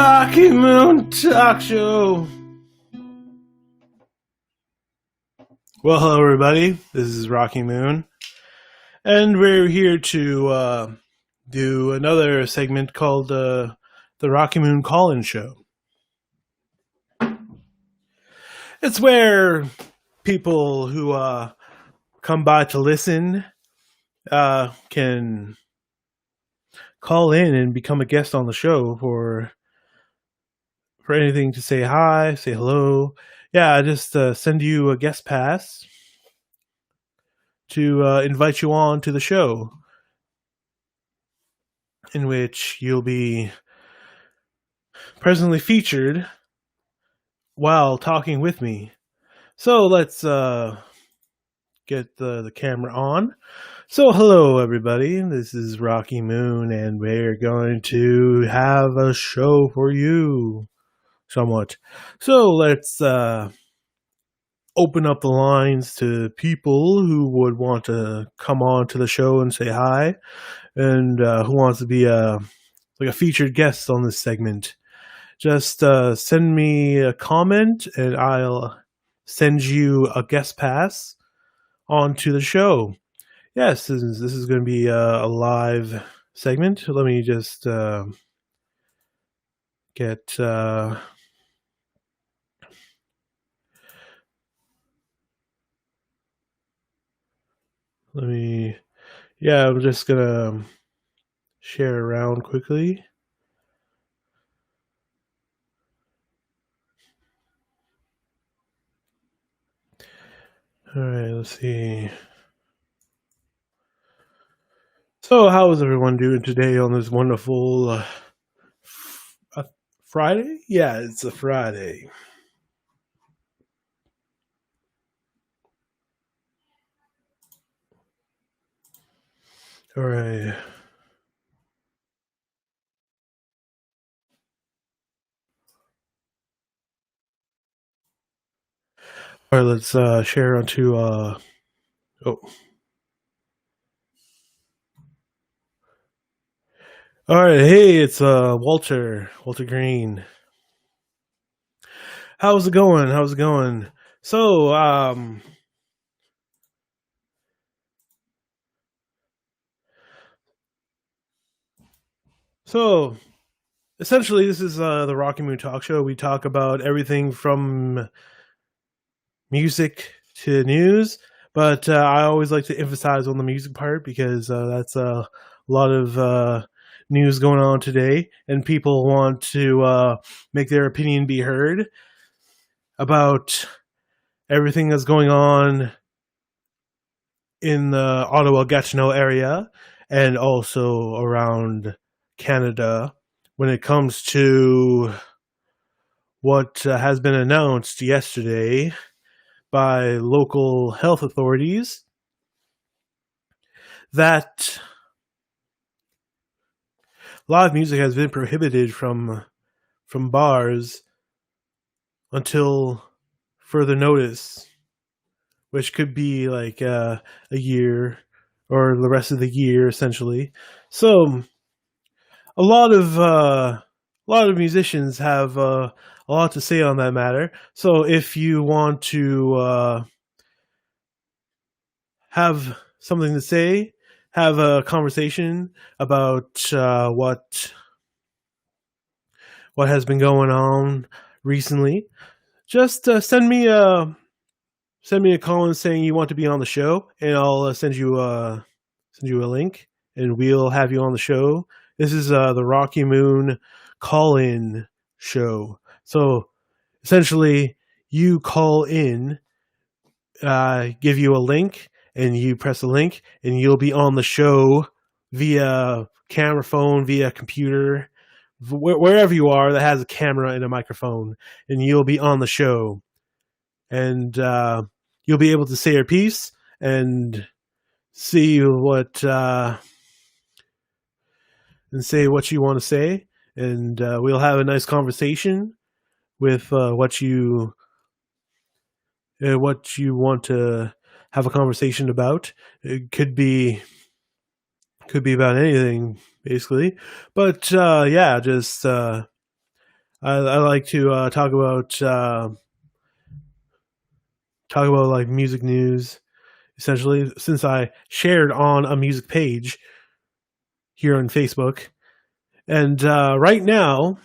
Rocky Moon Talk Show. Well, hello everybody. This is Rocky Moon, and we're here to do another segment called the Rocky Moon Call-In Show. It's where people who come by to listen can call in and become a guest on the show for anything, to say hi, say hello. Yeah, just send you a guest pass to invite you on to the show, in which you'll be presently featured while talking with me. So let's get the camera on. So hello everybody, this is Rocky Moon, and we're going to have a show for you somewhat. So let's open up the lines to people who would want to come on to the show and say hi, and who wants to be a featured guest on this segment. Just send me a comment and I'll send you a guest pass onto the show. Yes, this is going to be a live segment. Let me just get I'm just gonna share around quickly. All right, let's see. So, how is everyone doing today on this wonderful Friday? Yeah, it's a Friday. All right. All right, let's share onto oh. All right, hey, it's Walter Green. How's it going? So essentially, this is the Rocky Moon Talk Show. We talk about everything from music to news, but I always like to emphasize on the music part, because that's a lot of news going on today, and people want to make their opinion be heard about everything that's going on in the Ottawa-Gatineau area and also around Canada when it comes to what has been announced yesterday by local health authorities, that live music has been prohibited from bars until further notice, which could be like a year or the rest of the year, essentially. So a lot of musicians have a lot to say on that matter. So if you want to have something to say, have a conversation about what has been going on recently, just send me a call saying you want to be on the show, and I'll send you a link, and we'll have you on the show. This is the Rocky Moon Call-In Show. So essentially, you call in, give you a link, and you press the link, and you'll be on the show via camera, phone, via computer, wherever you are that has a camera and a microphone, and you'll be on the show. And you'll be able to say your piece and see what and say what you want to say, and we'll have a nice conversation with what you want to have a conversation about. It could be about anything, basically. But yeah, just I like to talk about like music news, essentially, since I shared on a music page here on Facebook. And right now,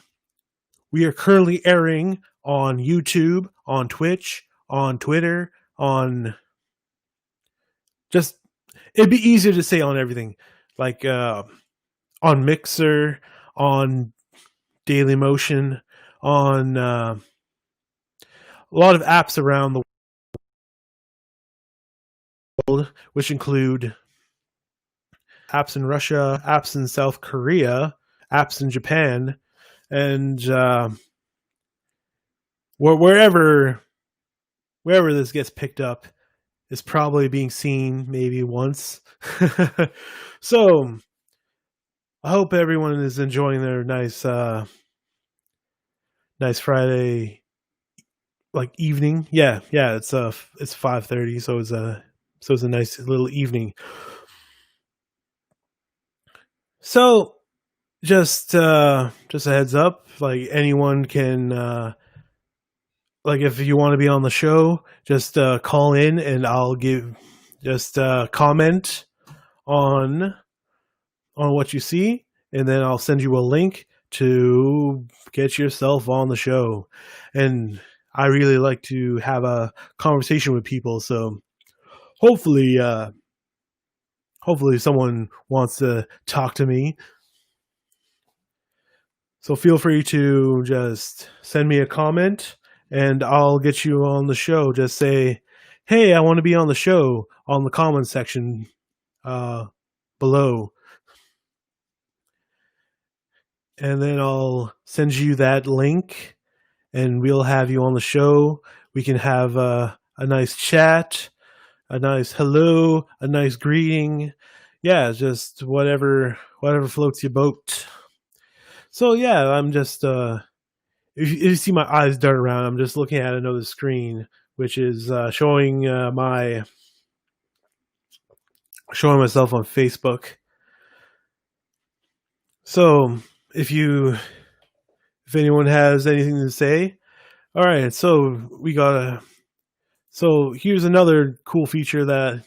we are currently airing on YouTube, on Twitch, on Twitter, on just, it'd be easier to say on everything, like on Mixer, on Daily Motion, on a lot of apps around the world, which include apps in Russia, apps in South Korea, apps in Japan, and wherever this gets picked up is probably being seen maybe once. So I hope everyone is enjoying their nice Friday like evening. Yeah, it's 5:30, so it's a nice little evening. So just a heads up, like anyone can like if you want to be on the show, just call in and I'll give just comment on what you see, and then I'll send you a link to get yourself on the show. And I really like to have a conversation with people, so hopefully someone wants to talk to me. So feel free to just send me a comment and I'll get you on the show. Just say, hey, I want to be on the show, on the comment section below. And then I'll send you that link and we'll have you on the show. We can have a nice chat, a nice hello, a nice greeting. Yeah, just whatever floats your boat. So yeah, I'm just if you see my eyes dart around, I'm just looking at another screen, which is showing showing myself on Facebook. So if anyone has anything to say, all right. So so here's another cool feature that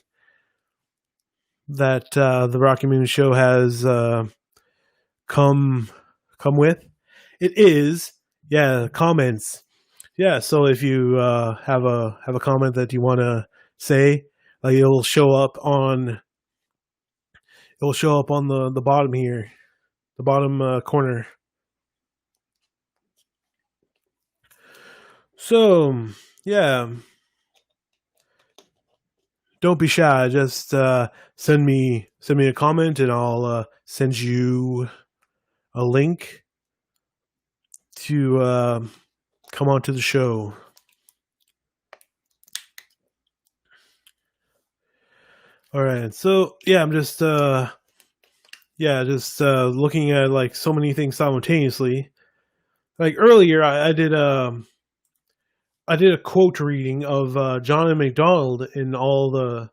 the Rocky Moon Show has come with. It is comments. Yeah, so if you have a comment that you want to say, like it'll show up on the bottom here, the bottom corner. So yeah, don't be shy. Just send me a comment, and I'll send you a link to come on to the show. All right, so yeah, I'm just looking at like so many things simultaneously. Like earlier, I did a quote reading of John M. Macdonald in all the,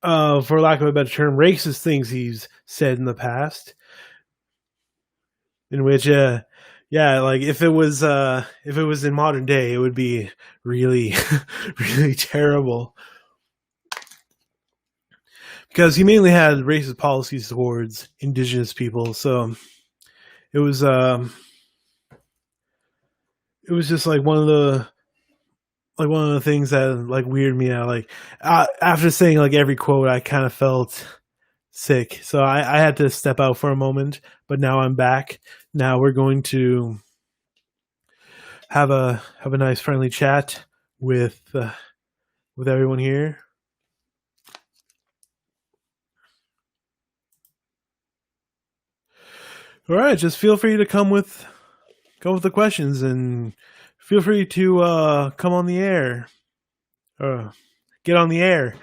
for lack of a better term, racist things he's said in the past. In which, like if it was in modern day, it would be really, really terrible. Because he mainly had racist policies towards indigenous people, so it was just like one of the things that like weirded me out. Like after saying like every quote, I kind of felt sick, so I had to step out for a moment. But now I'm back. Now we're going to have a nice friendly chat with everyone here. All right, just feel free to come with the questions, and feel free to come on the air. Get on the air.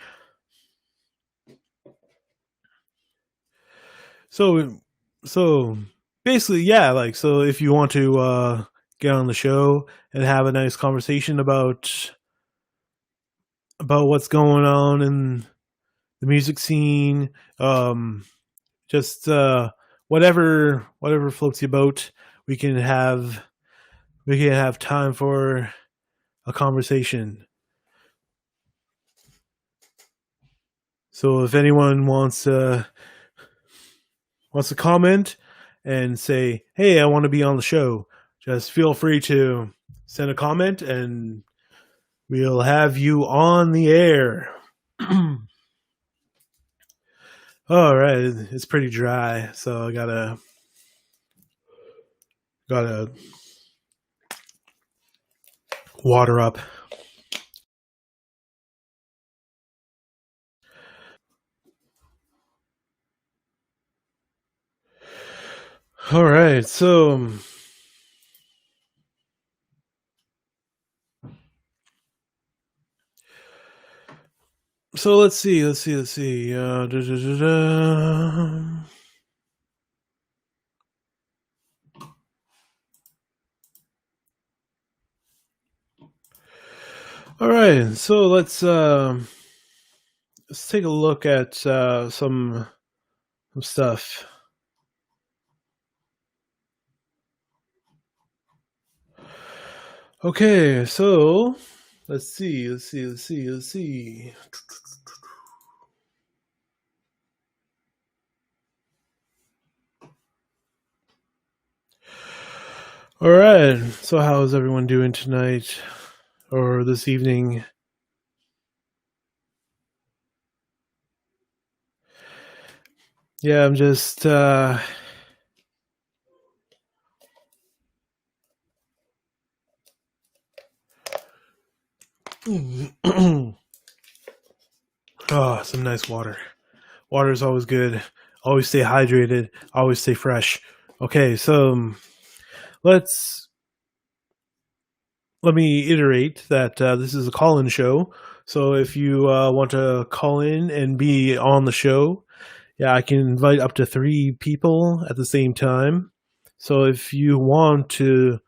So basically, yeah, like, so if you want to get on the show and have a nice conversation about what's going on in the music scene, just whatever floats your boat, we can have time for a conversation. So if anyone wants to comment and say, "Hey, I want to be on the show," just feel free to send a comment, and we'll have you on the air. All right, it's pretty dry, so I gotta water up. All right, so let's see. All right, so let's take a look at some stuff. Okay, so let's see. All right, so how is everyone doing tonight or this evening? Yeah, I'm just oh, some nice water. Water is always good. Always stay hydrated. Always stay fresh. Okay, so let me iterate that this is a call-in show. So if you want to call in and be on the show, yeah, I can invite up to 3 people at the same time. So if you want to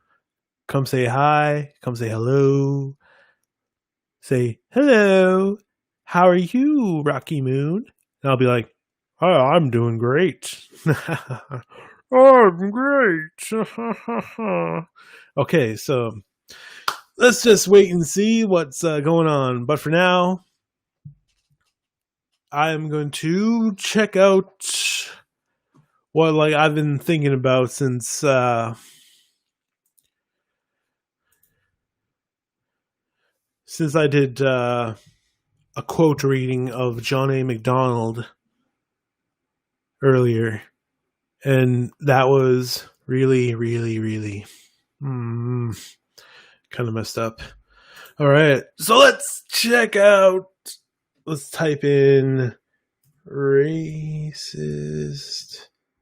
come say hi, come say hello, say hello, how are you, Rocky Moon? And I'll be like, oh, I'm doing great. I'm great. Okay, so let's just wait and see what's going on. But for now, I'm going to check out what I've been thinking about since I did a quote reading of John A. MacDonald earlier, and that was really, really, really kind of messed up. All right, so let's check out. Let's type in racist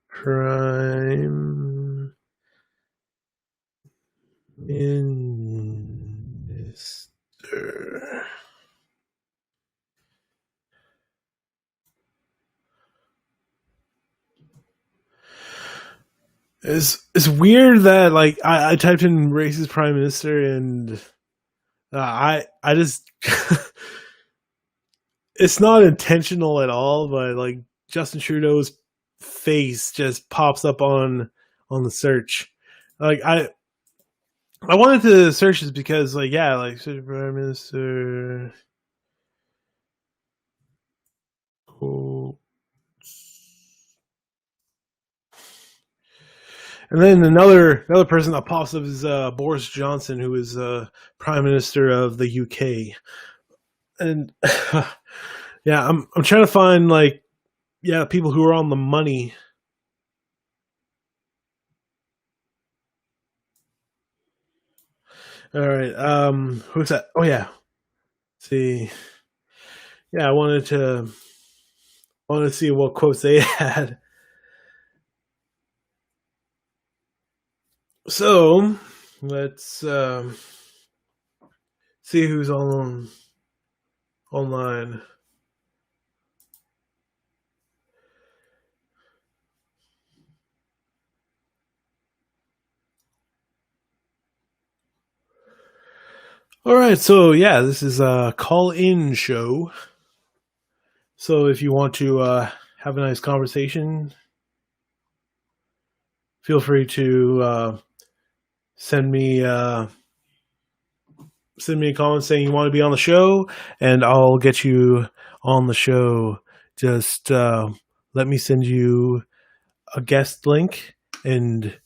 prime minister. It's weird that I typed in racist prime minister, and I just it's not intentional at all, but Justin Trudeau's face just pops up on the search. I wanted to search this because prime minister. Oh. And then another person that pops up is Boris Johnson, who is Prime Minister of the UK. And yeah, I'm trying to find people who are on the money. All right, who's that? Oh yeah, let's see. Yeah, I wanted to see what quotes they had. So let's see who's online. All right, so yeah, this is a call-in show. So if you want to have a nice conversation, feel free to send me a comment saying you want to be on the show, and I'll get you on the show. Just let me send you a guest link, and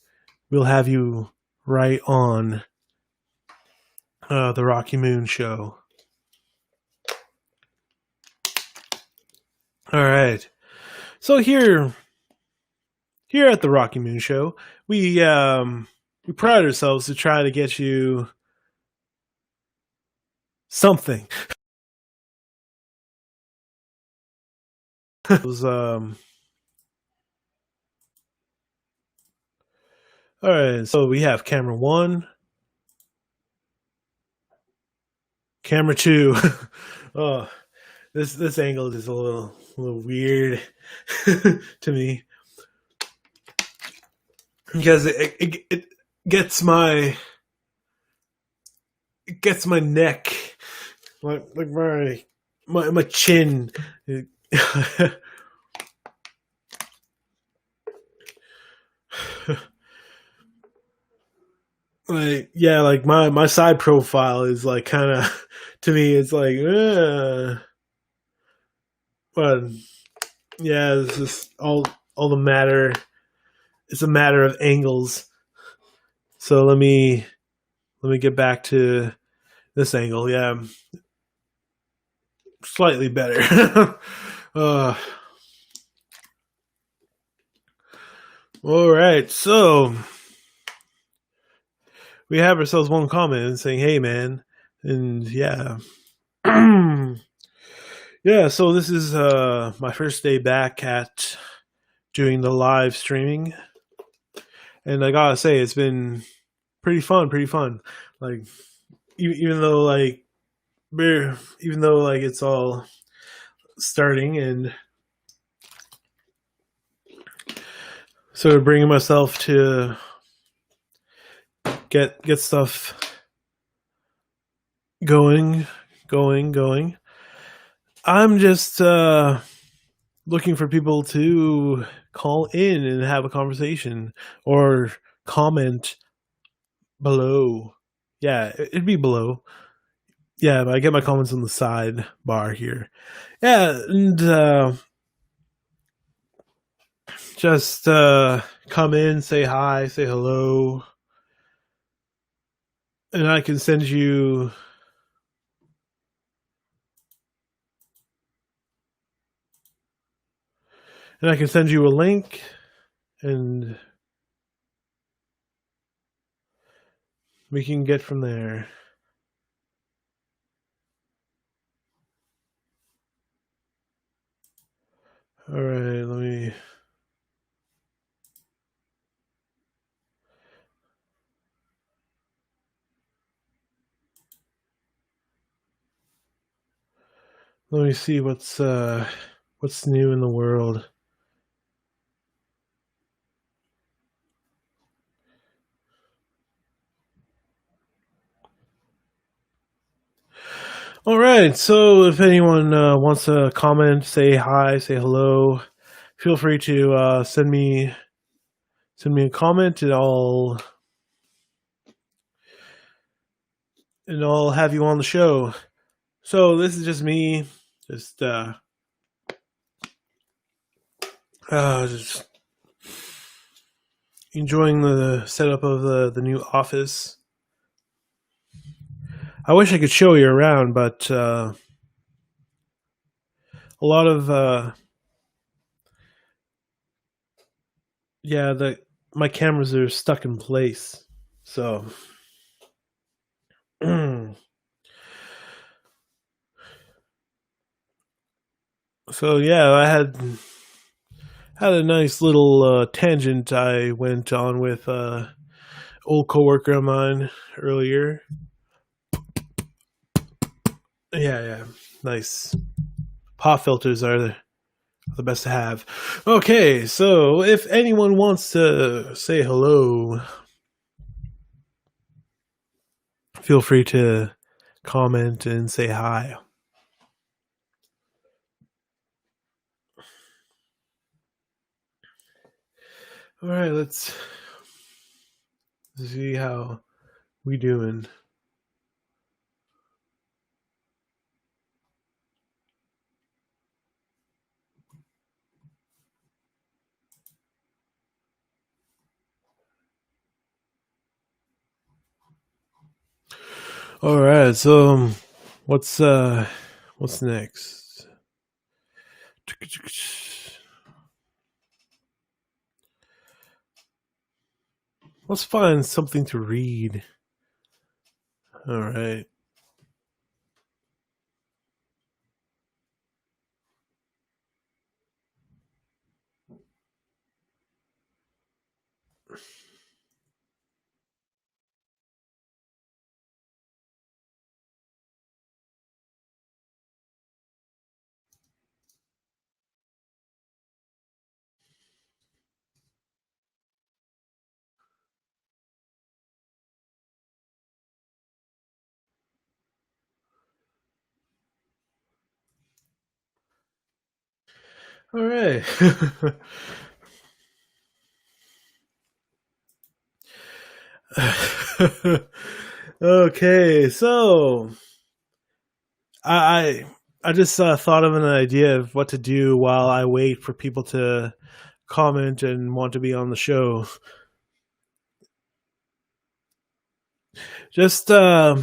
we'll have you right on the Rocky Moon Show. All right. So here at the Rocky Moon Show, we pride ourselves to try to get you something. It was, all right, so we have camera 1, camera 2. Oh, this angle is a little weird to me, because it gets my neck, like my chin. Like, yeah, like my side profile is like kind of, to me it's like, but yeah, it's just all the matter. It's a matter of angles. So let me get back to this angle. Yeah, slightly better. uh, all right, so we have ourselves one comment saying, "Hey, man," and yeah, yeah. So this is my first day back at doing the live streaming, and I gotta say, it's been pretty fun. Pretty fun. Like, even though it's all starting, and sort of bringing myself to get stuff going. I'm just looking for people to call in and have a conversation or comment below. Yeah, it'd be below. Yeah, but I get my comments on the side bar here. Yeah, and just come in, say hi, say hello, and I can send you a link, and we can get from there. All right, let me see what's new in the world. All right, so if anyone wants to comment, say hi, say hello, feel free to send me a comment, and I'll have you on the show. So this is just me, just just enjoying the setup of the new office. I wish I could show you around, but a lot of my cameras are stuck in place. So so yeah, I had a nice little tangent I went on with old coworker of mine earlier. Yeah, nice. Pop filters are the best to have. Okay, so if anyone wants to say hello, feel free to comment and say hi. All right, let's see how we doing. All right, so what's next? Let's find something to read. All right. All right. Okay, so I I just thought of an idea of what to do while I wait for people to comment and want to be on the show. Just a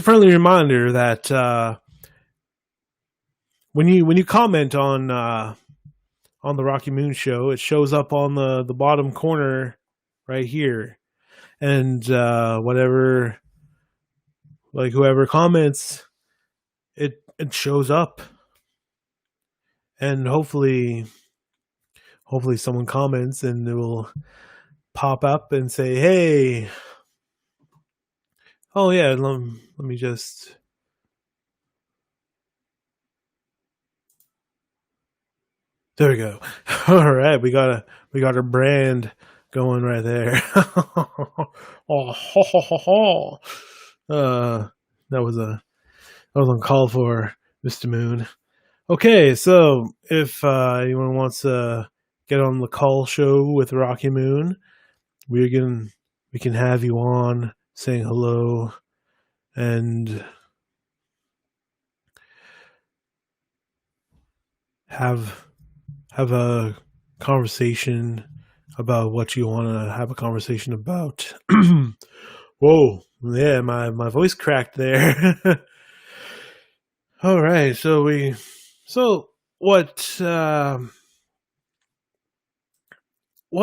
friendly reminder that when you comment on the Rocky Moon show, it shows up on the bottom corner right here, and whatever, like whoever comments, it shows up, and hopefully someone comments and it will pop up and say, "Hey, oh yeah, let me just." There we go. All right, we got our brand going right there. Oh, ho, ho, ho, ho. That was uncalled for, Mr. Moon. Okay, so if anyone wants to get on the call show with Rocky Moon, we can have you on saying hello and have a conversation about what you want to have a conversation about. Whoa, yeah, my voice cracked there. All right, so what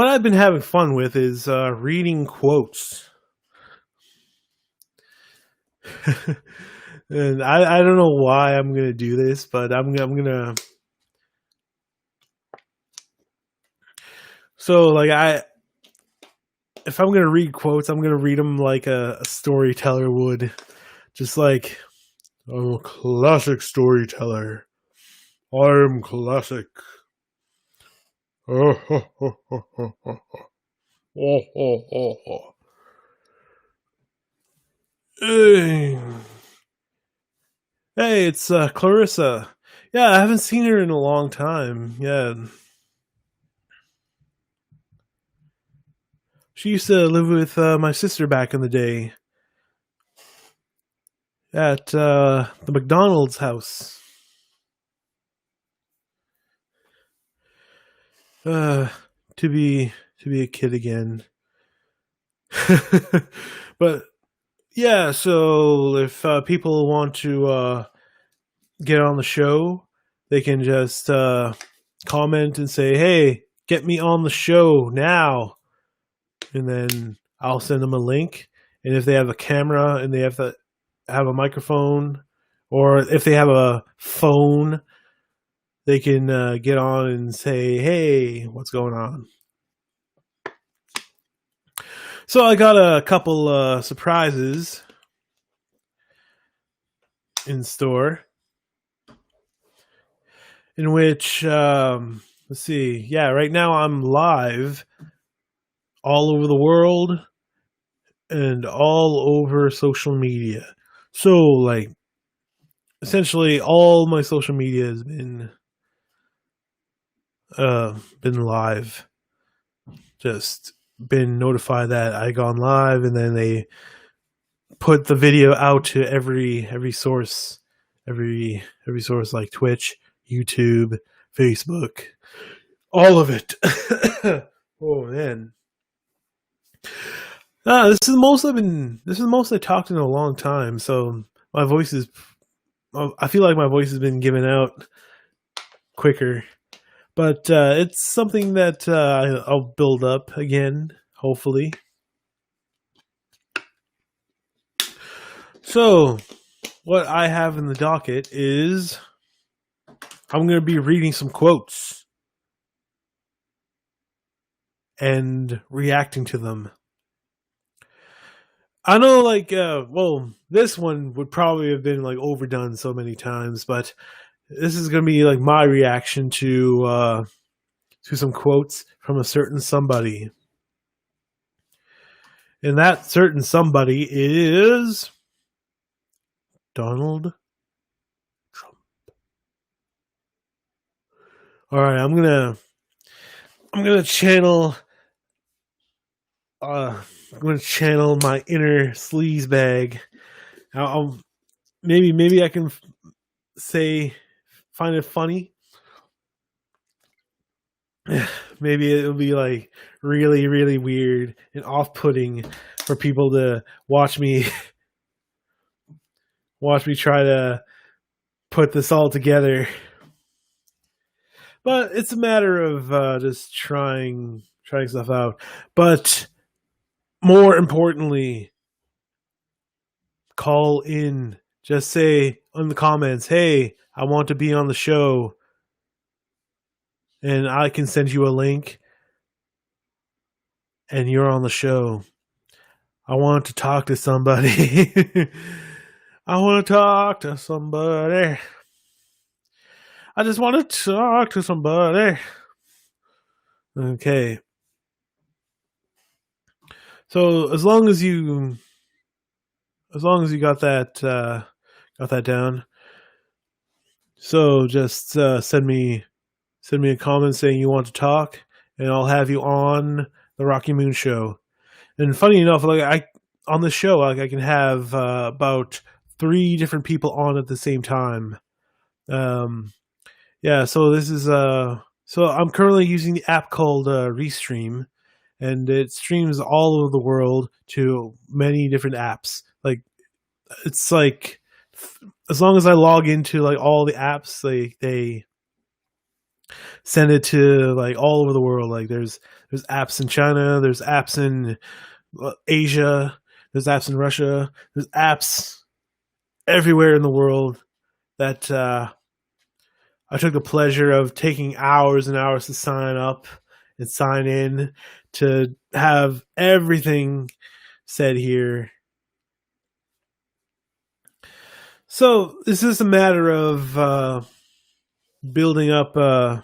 I've been having fun with is reading quotes. And I don't know why I'm gonna do this, but I'm gonna. So like if I'm gonna read quotes, I'm gonna read them like a storyteller would, just like I'm a classic storyteller. I'm classic. Oh, ho, ho, ho, ho, ho. Oh, oh, oh, oh. Hey, hey, it's Clarissa. Yeah, I haven't seen her in a long time. Yeah, she used to live with my sister back in the day at the McDonald's house. Uh, to be a kid again. But yeah, so if people want to get on the show, they can just comment and say, "Hey, get me on the show now," and then I'll send them a link. And if they have a camera and they have to have a microphone, or if they have a phone, they can get on and say, "Hey, what's going on?" So I got a couple surprises in store, in which let's see, yeah, right now I'm live all over the world and all over social media. So like essentially all my social media has been live, just been notified that I gone live, and then they put the video out to every source, every source like Twitch, YouTube, Facebook, all of it. Oh man. This is the most I've been. This is the most I talked in a long time. So my voice is. I feel like my voice has been given out quicker, but it's something that I'll build up again, hopefully. So, what I have in the docket is I'm going to be reading some quotes and reacting to them. I know, like, this one would probably have been like overdone so many times, but this is going to be like my reaction to some quotes from a certain somebody, and that certain somebody is Donald Trump. All right, I'm gonna channel. I'm gonna channel my inner sleaze bag. I'll maybe I can find it funny. Maybe it'll be like really, really weird and off-putting for people to watch me try to put this all together. But it's a matter of just trying stuff out. But more importantly, call in. Just say in the comments, "Hey, I want to be on the show." And I can send you a link and you're on the show. I want to talk to somebody. I want to talk to somebody. I just want to talk to somebody. Okay. So as long as you got that down, so just send me a comment saying you want to talk, and I'll have you on the Rocky Moon Show. And funny enough, like on the show, like I can have about 3 different people on at the same time. Yeah, so this is so I'm currently using the app called Restream, and it streams all over the world to many different apps. Like it's like as long as I log into like all the apps, they send it to like all over the world. Like there's apps in China, there's apps in Asia, there's apps in Russia, there's apps everywhere in the world that I took the pleasure of taking hours and hours to sign up and sign in to have everything said here. So this is a matter of building up an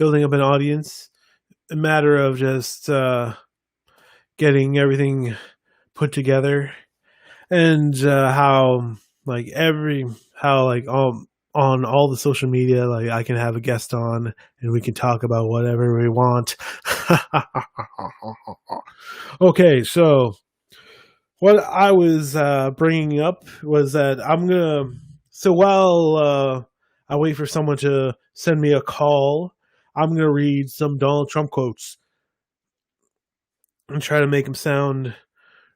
audience, a matter of just getting everything put together, and how on all the social media, like I can have a guest on and we can talk about whatever we want. Okay, so what I was bringing up was that while I wait for someone to send me a call, I'm gonna read some Donald Trump quotes and try to make them sound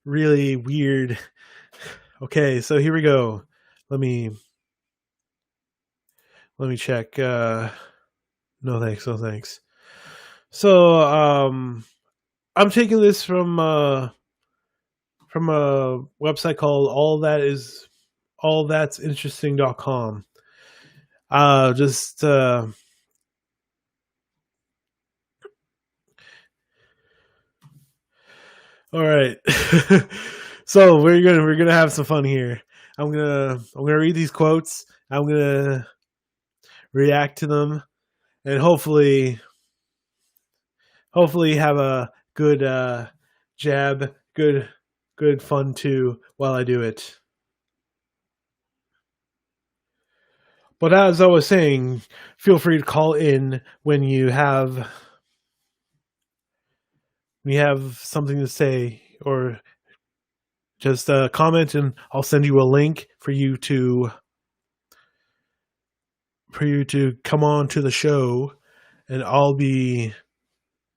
really weird. Okay, so here we go. Let me check. No thanks. So I'm taking this from a website called allthat'sinteresting.com. Just all right. So we're gonna have some fun here. I'm gonna read these quotes. I'm gonna react to them, and hopefully have a good jab, good fun too while I do it. But as I was saying, feel free to call in when you have when you have something to say, or just comment, and I'll send you a link for you to come on to the show, and I'll be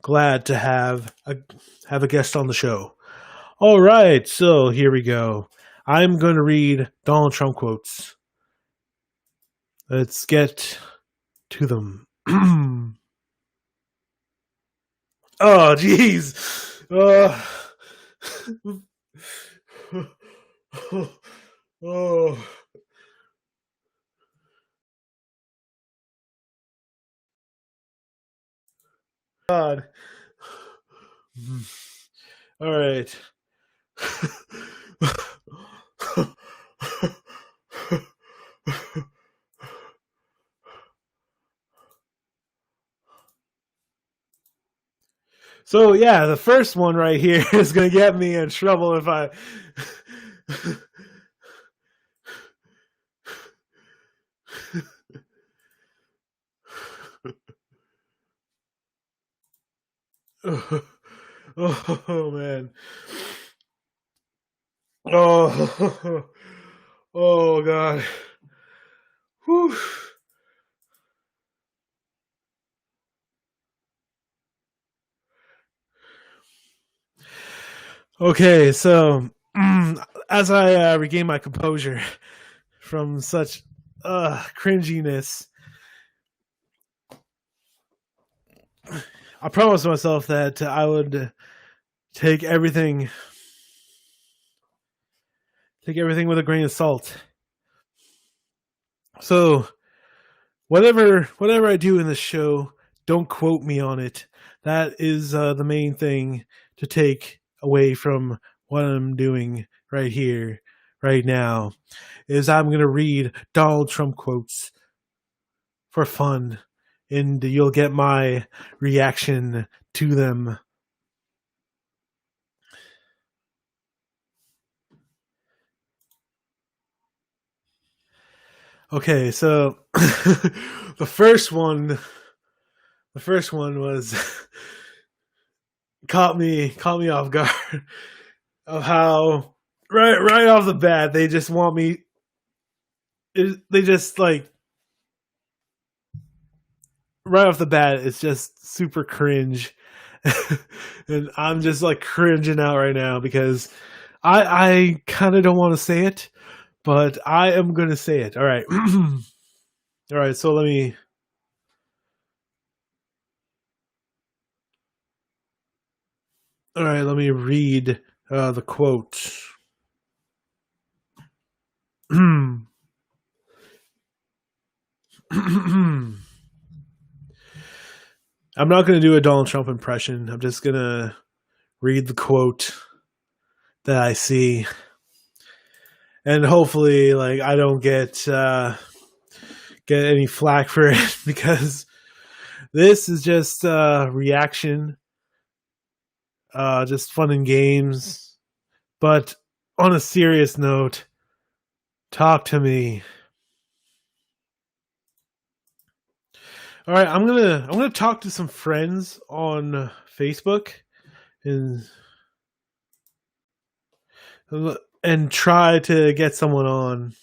glad to have a guest on the show. All right, so here we go. I'm going to read Donald Trump quotes. Let's get to them. Oh, jeez. Oh, God. All right. So yeah, the first one right here is gonna get me in trouble if I. Oh man. Oh, oh God. Whew. Okay, so as I regain my composure from such cringiness, I promised myself that I would take everything with a grain of salt. So whatever I do in this show, don't quote me on it. That is the main thing to take away from what I'm doing right here, right now, is I'm going to read Donald Trump quotes for fun, and you'll get my reaction to them. Okay, so the first one was caught me off guard of how right off the bat they just want me. They just like right off the bat it's just super cringe, and I'm just like cringing out right now because I kind of don't want to say it, but I am gonna say it. All right, all right. So let me. All right, let me read the quote. I'm not going to do a Donald Trump impression. I'm just going to read the quote that I see, and hopefully, like, I don't get any flack for it because this is just reaction, just fun and games. But on a serious note, talk to me. All right, I'm gonna talk to some friends on Facebook and try to get someone on.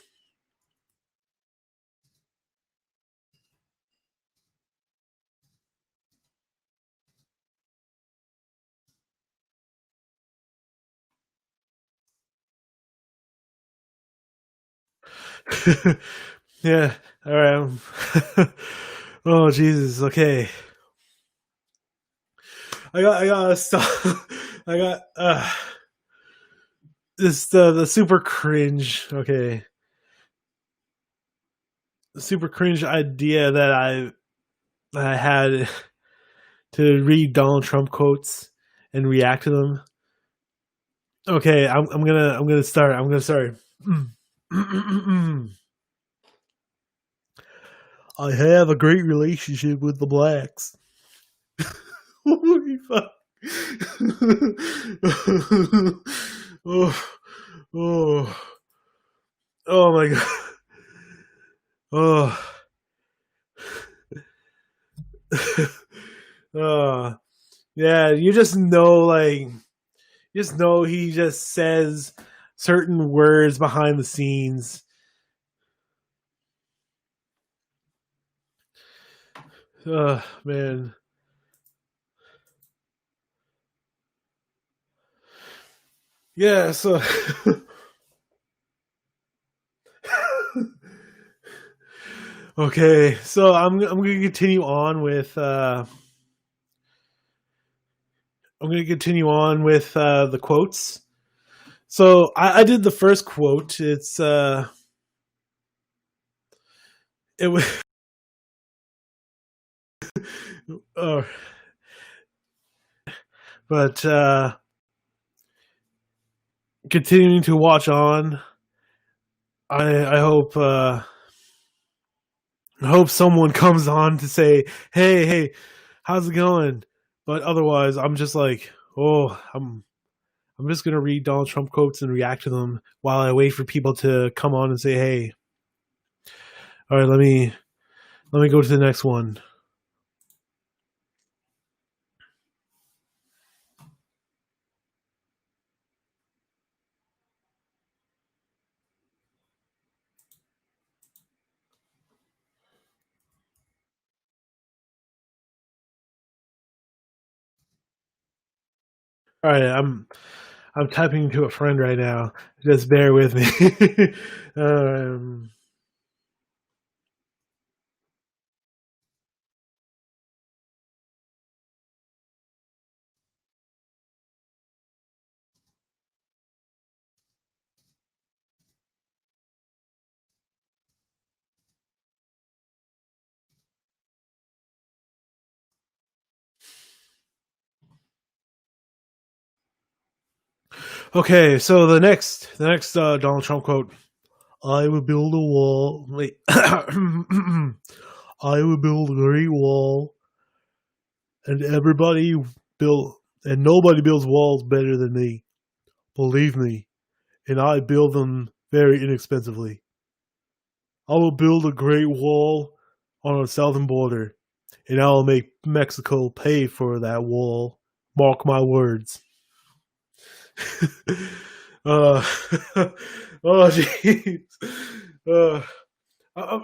Yeah. All right. Oh Jesus. Okay. I gotta stop. I got this the super cringe. Okay. The super cringe idea that I had to read Donald Trump quotes and react to them. Okay, I'm gonna start. I'm gonna start. I have a great relationship with the blacks. Holy fuck. Oh, oh, oh my god. Oh. Oh. Yeah, you just know, like, you just know he just says certain words behind the scenes. Man. Yeah, so okay, so I'm gonna continue on with the quotes. So I did the first quote. It was uh, but continuing to watch on. I hope someone comes on to say, hey, how's it going? But otherwise, I'm just like, oh, I'm just gonna read Donald Trump quotes and react to them while I wait for people to come on and say, hey, all right, let me go to the next one. All right, I'm typing to a friend right now. Just bear with me. um, okay, so the next Donald Trump quote: "I will build a wall. Wait, I will build a great wall, and everybody build, and nobody builds walls better than me. Believe me, and I build them very inexpensively. I will build a great wall on our southern border, and I will make Mexico pay for that wall. Mark my words." uh, oh jeez. Uh, I,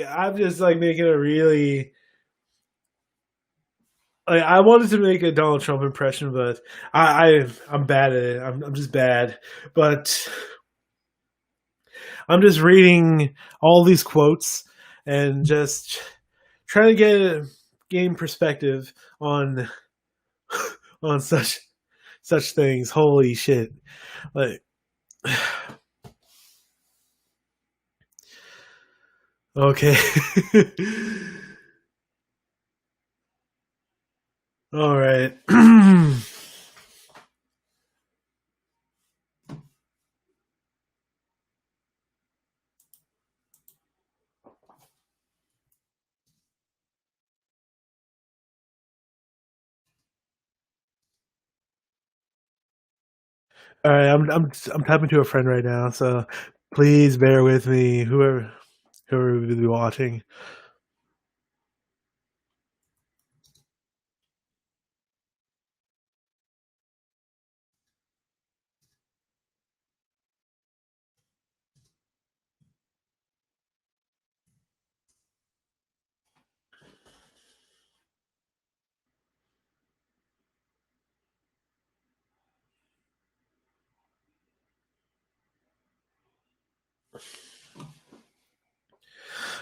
I'm just like making a really like I wanted to make a Donald Trump impression, but I'm bad at it. I'm just bad. But I'm just reading all these quotes and just trying to gain perspective on such things. Holy shit! Like, okay, all right. All right, I'm typing to a friend right now, so please bear with me, whoever will be watching.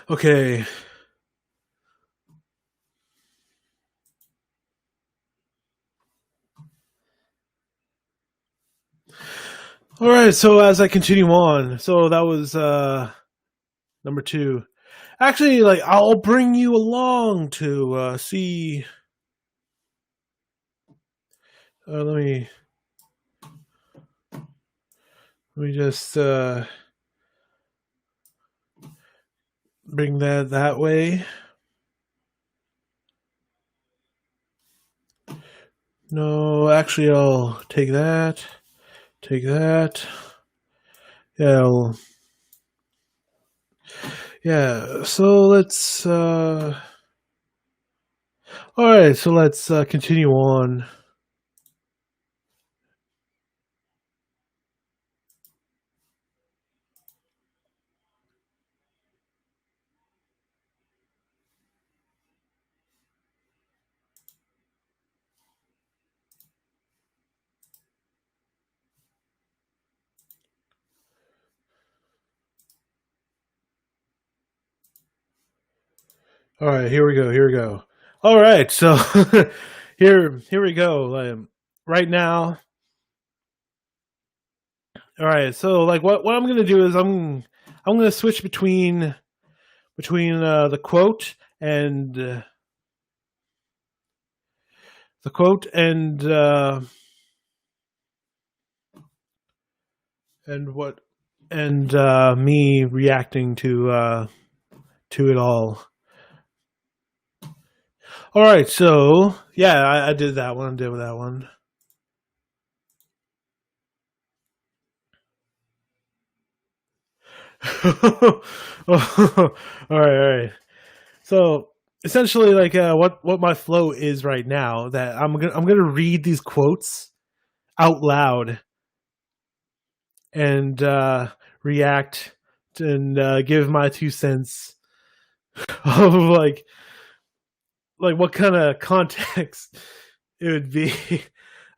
Okay, all right. So as I continue on, so that was number two. Actually, like I'll bring you along to see. Let me just bring that way. No, actually, I'll take that. Take that. Yeah, yeah. So let's. All right, so let's continue on. All right, here we go. Here we go. All right, so here we go. Right now. All right, so like what I'm gonna do is I'm gonna switch between the quote and what and me reacting to it all. All right, so yeah, I did that one. I did that one. All right, all right. So essentially, like what my flow is right now, that I'm gonna read these quotes out loud and react and give my 2 cents of like what kind of context it would be.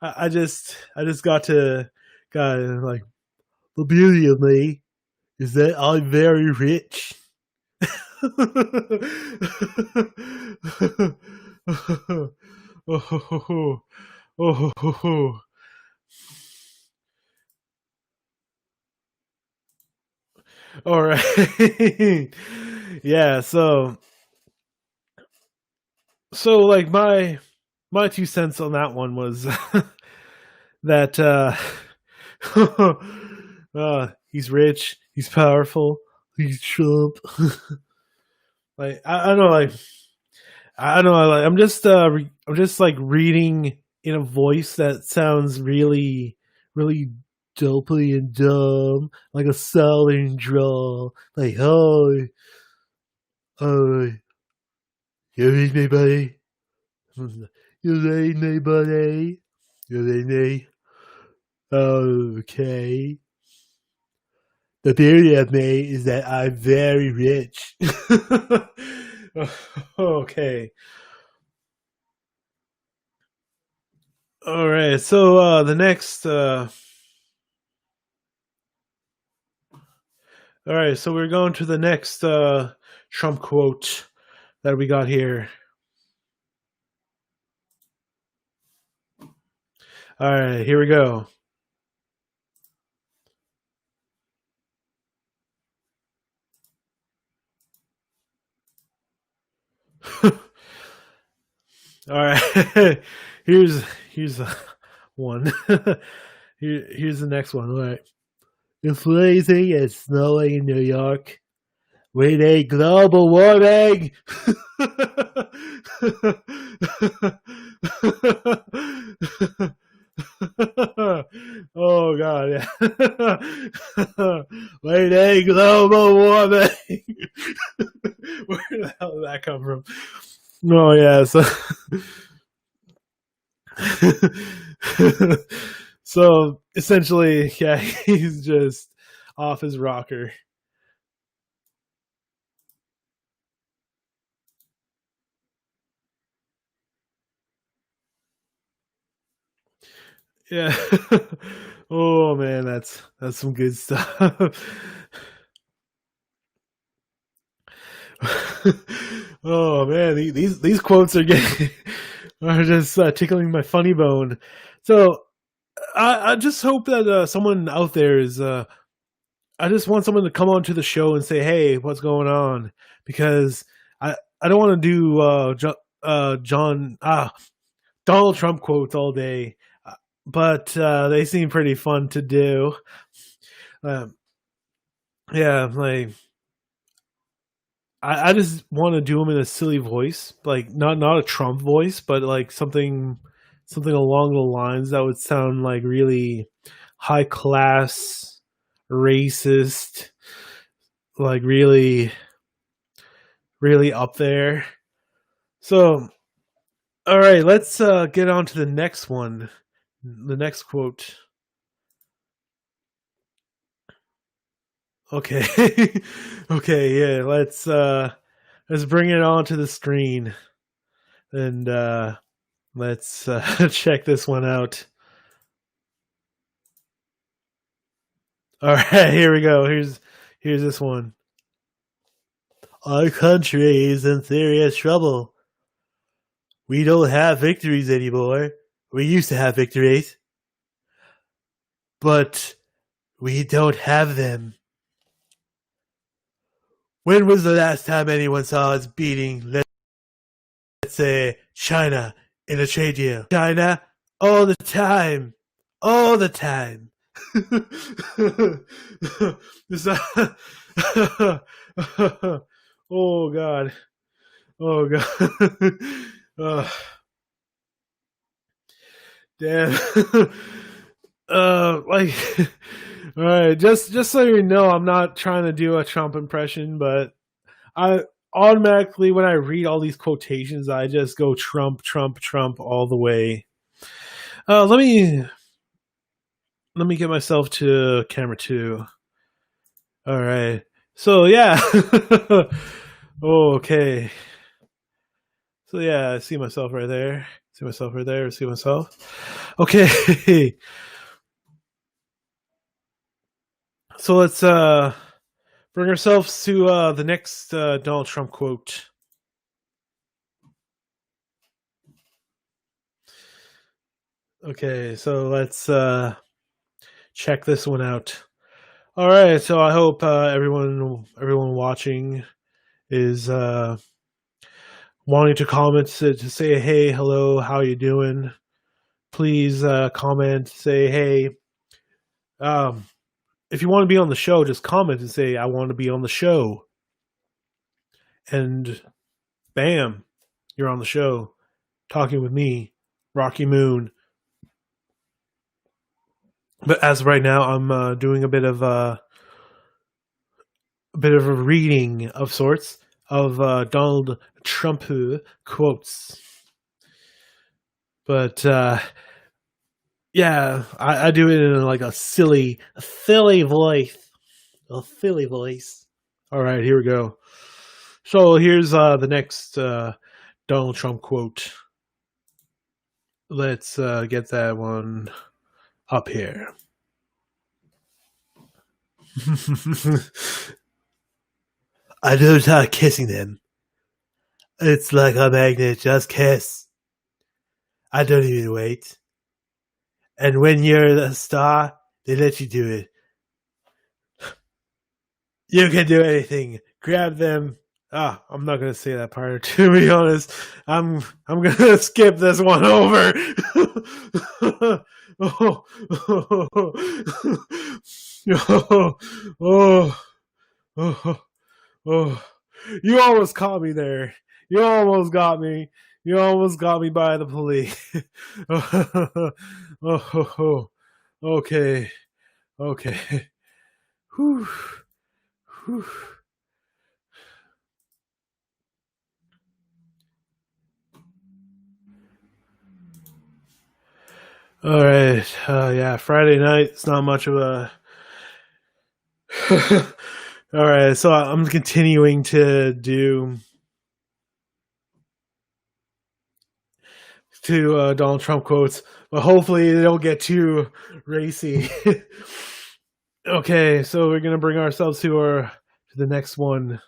I just got like the beauty of me is that I'm very rich. Oh, all right. Yeah, so like my 2 cents on that one was that he's rich, he's powerful, he's Trump. Like I don't know, like I don't know, like I'm just like reading in a voice that sounds really dopey and dumb, like a southern drawl. Like, oh, you read me, buddy? You read me, buddy? You read me? Okay. The beauty of me is that I'm very rich. Okay. All right. So the next all right, so we're going to the next Trump quote that we got here. All right, here we go. All right. Here's one. Here's the next one. All right. It's freezing and snowing in New York. We need global warming. Oh god, yeah. We need global warming. Where the hell did that come from? Oh yeah, so so essentially, yeah, he's just off his rocker. Yeah. Oh man, that's some good stuff. Oh man, these quotes are getting are just tickling my funny bone. So I just hope that someone out there is. I just want someone to come onto the show and say, "Hey, what's going on?" Because I don't want to do John Donald Trump quotes all day, but they seem pretty fun to do. Um, yeah, like I just want to do them in a silly voice, like not a Trump voice, but like something along the lines that would sound like really high class, racist, like really up there. So All right, let's get on to the next one. The next quote. Okay. Okay, yeah, let's bring it onto the screen and let's check this one out. All right, here we go. Here's this one. Our country is in serious trouble. We don't have victories anymore. We used to have victories, but we don't have them. When was the last time anyone saw us beating, let's say, China in a trade deal? China, all the time. All the time. Oh, God. Oh, God. Damn. Like, all right, just so you know, I'm not trying to do a Trump impression, but I automatically, when I read all these quotations, I just go Trump, Trump, Trump all the way. Let me get myself to camera 2. All right. So yeah. Okay. So yeah, I see myself right there. See myself right there. See myself. Okay. So let's bring ourselves to the next Donald Trump quote. Okay, so let's check this one out. All right, so I hope everyone watching is wanting to comment to say hey, hello, how you doing? Please comment, say hey. If you want to be on the show, just comment and say I want to be on the show. And bam, you're on the show talking with me, Rocky Moon. But as of right now, I'm doing a bit of a reading of sorts of Donald Trump quotes. But yeah, I do it in like a silly voice. A silly voice. All right, here we go. So here's the next Donald Trump quote. Let's get that one up here. I don't start kissing them. It's like a magnet, just kiss. I don't even wait. And when you're the star, they let you do it. You can do anything. Grab them. I'm not gonna say that part. To be honest, I'm gonna skip this one over. Oh, oh, oh, oh, you almost caught me there. You almost got me. You almost got me by the police. Oh, okay, okay. Whew. Whew. All right. Yeah, Friday night. It's not much of a. All right. So I'm continuing to do Donald Trump quotes, but hopefully they don't get too racy. Okay, so we're gonna bring ourselves to the next one.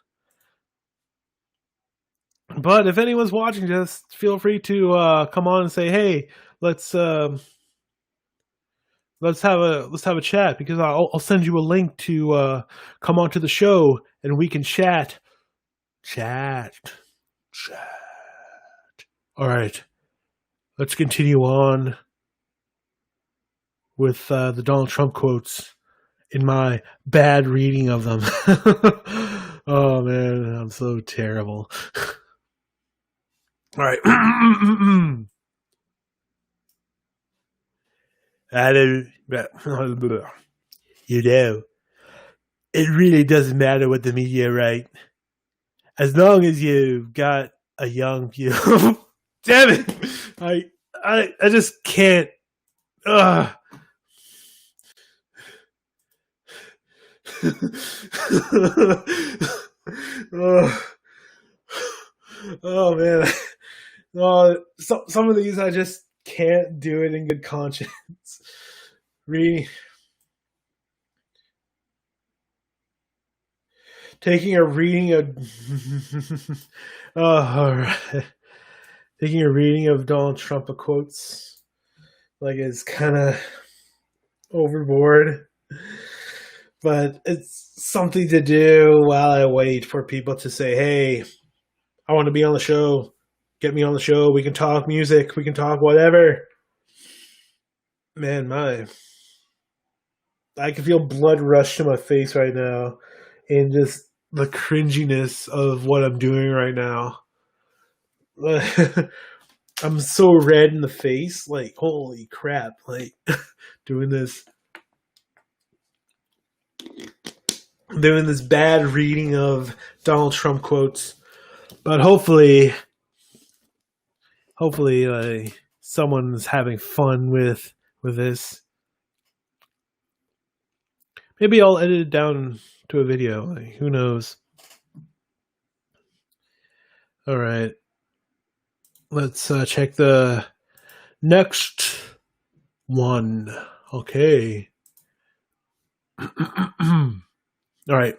But if anyone's watching, just feel free to come on and say, "Hey, let's have a chat," because I'll send you a link to come onto the show and we can chat. All right, let's continue on with the Donald Trump quotes in my bad reading of them. Oh man, I'm so terrible. All right. I don't, you know, it really doesn't matter what the media write. As long as you've got a young view. Damn it! I just can't. Ugh. Oh, oh man. Some of these I just can't do it in good conscience. Re taking a reading of oh, all right. Taking a reading of Donald Trump quotes like is kind of overboard, but it's something to do while I wait for people to say, "Hey, I want to be on the show. Get me on the show. We can talk music. We can talk whatever." Man, I can feel blood rush to my face right now, and just the cringiness of what I'm doing right now. I'm so red in the face, like holy crap! Like doing this, doing this bad reading of Donald Trump quotes, but hopefully, someone's having fun with this. Maybe I'll edit it down to a video. Like, who knows? All right, let's check the next one. Okay. All right.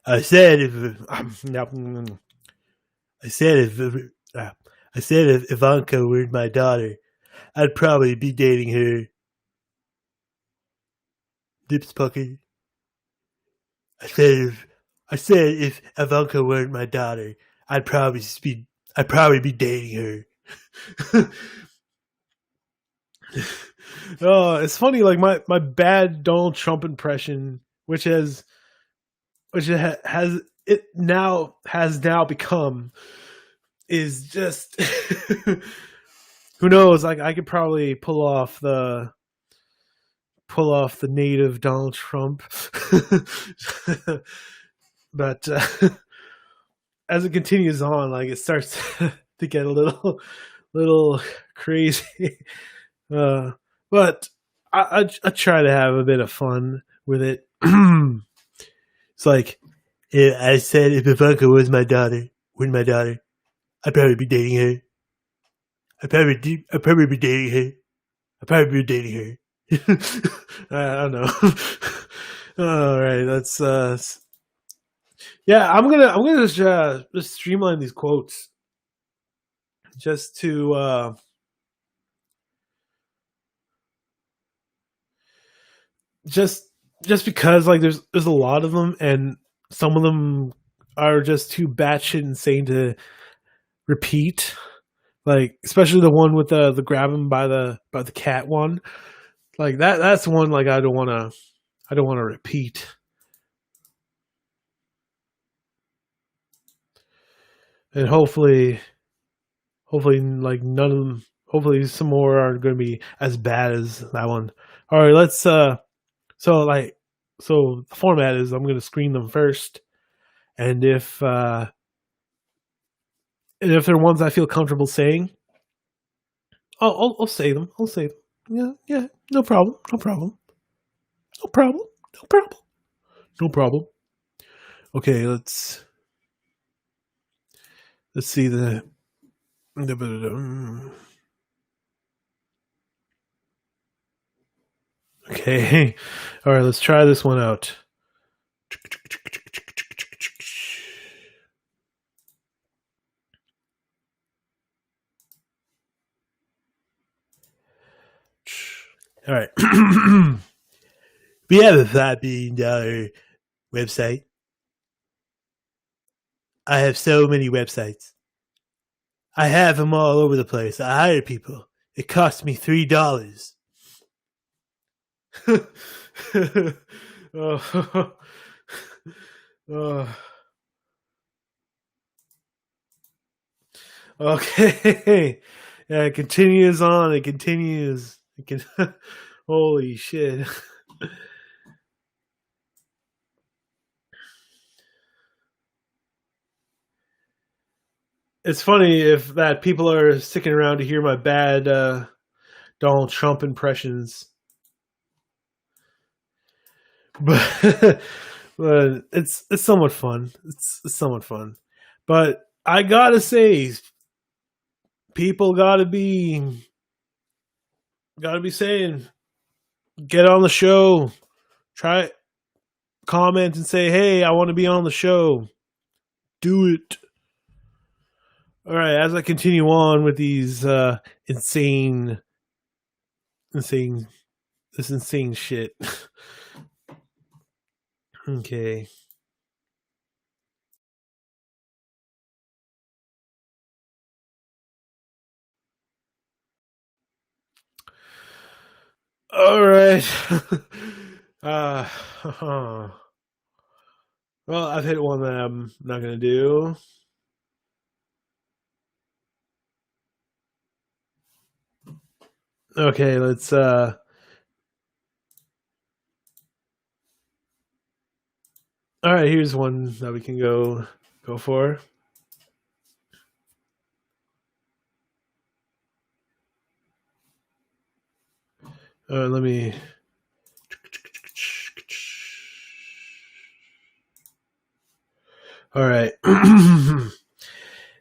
I said if I said if I said if Ivanka were my daughter, I'd probably be dating her. Lips puckered. I said if Ivanka weren't my daughter, I'd probably be dating her. Oh, it's funny. Like my bad Donald Trump impression, has now become is just who knows. Like I could probably pull off the native Donald Trump, but as it continues on, like it starts to get a little crazy. But I try to have a bit of fun with it. It's like I said, if Ivanka was my daughter, I'd probably be dating her. I'd probably be dating her. I'd probably be dating her. I don't know. All right, that's yeah. I'm gonna just streamline these quotes just to just because like there's a lot of them and some of them are just too batshit insane to repeat. Like especially the one with the grab him by the cat one. Like that's one like I don't wanna repeat. And hopefully like none of them hopefully some more aren't gonna be as bad as that one. Alright, let's so like so the format is I'm gonna screen them first and if they're ones I feel comfortable saying, I'll say them. I'll say them. Yeah, no problem. No problem. No problem. No problem. No problem. Okay, let's see the okay. All right, let's try this one out. All right. We have a $5 billion website. I have so many websites. I have them all over the place. I hire people. It costs me $3. Oh, oh. Okay. Yeah, it continues on. It continues. It can. Holy shit. it's funny if that people are sticking around to hear my bad Donald Trump impressions, but but it's somewhat fun. It's somewhat fun, but I gotta say, people gotta be saying, get on the show, try comment and say, hey, I want to be on the show. Do it. All right, as I continue on with these insane, insane, this insane shit. Okay. All right. uh, well, I've hit one that I'm not gonna do. Okay, let's. All right, here's one that we can go for. Let me. All right.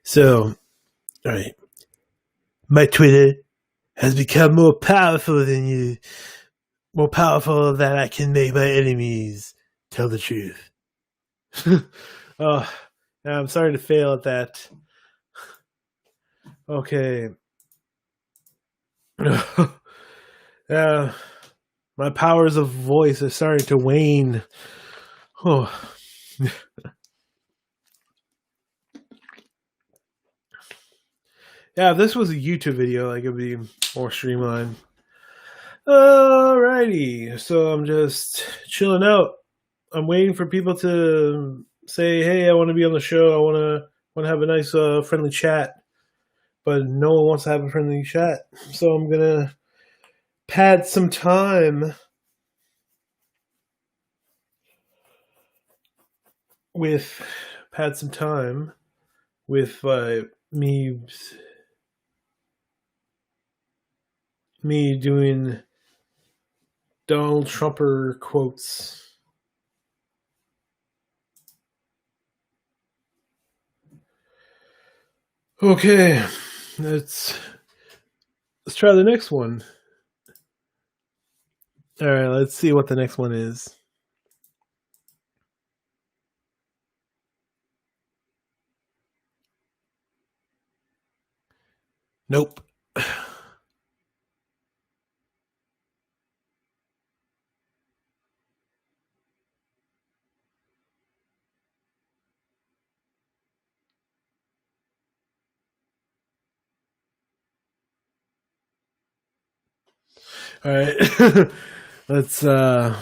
So, all right. My Twitter has become more powerful than you. More powerful than I can make my enemies tell the truth. Oh, I'm sorry to fail at that. Okay. uh, my powers of voice are starting to wane. Oh. Yeah, if this was a YouTube video, like, it'd be more streamlined. Alrighty, so I'm just chilling out. I'm waiting for people to say, "Hey, I want to be on the show. I want to have a nice, friendly chat." But no one wants to have a friendly chat, so I'm gonna pad some time with pad some time with me doing Donald Trumper quotes. Okay, let's try the next one. All right, let's see what the next one is. Nope. All right. let's uh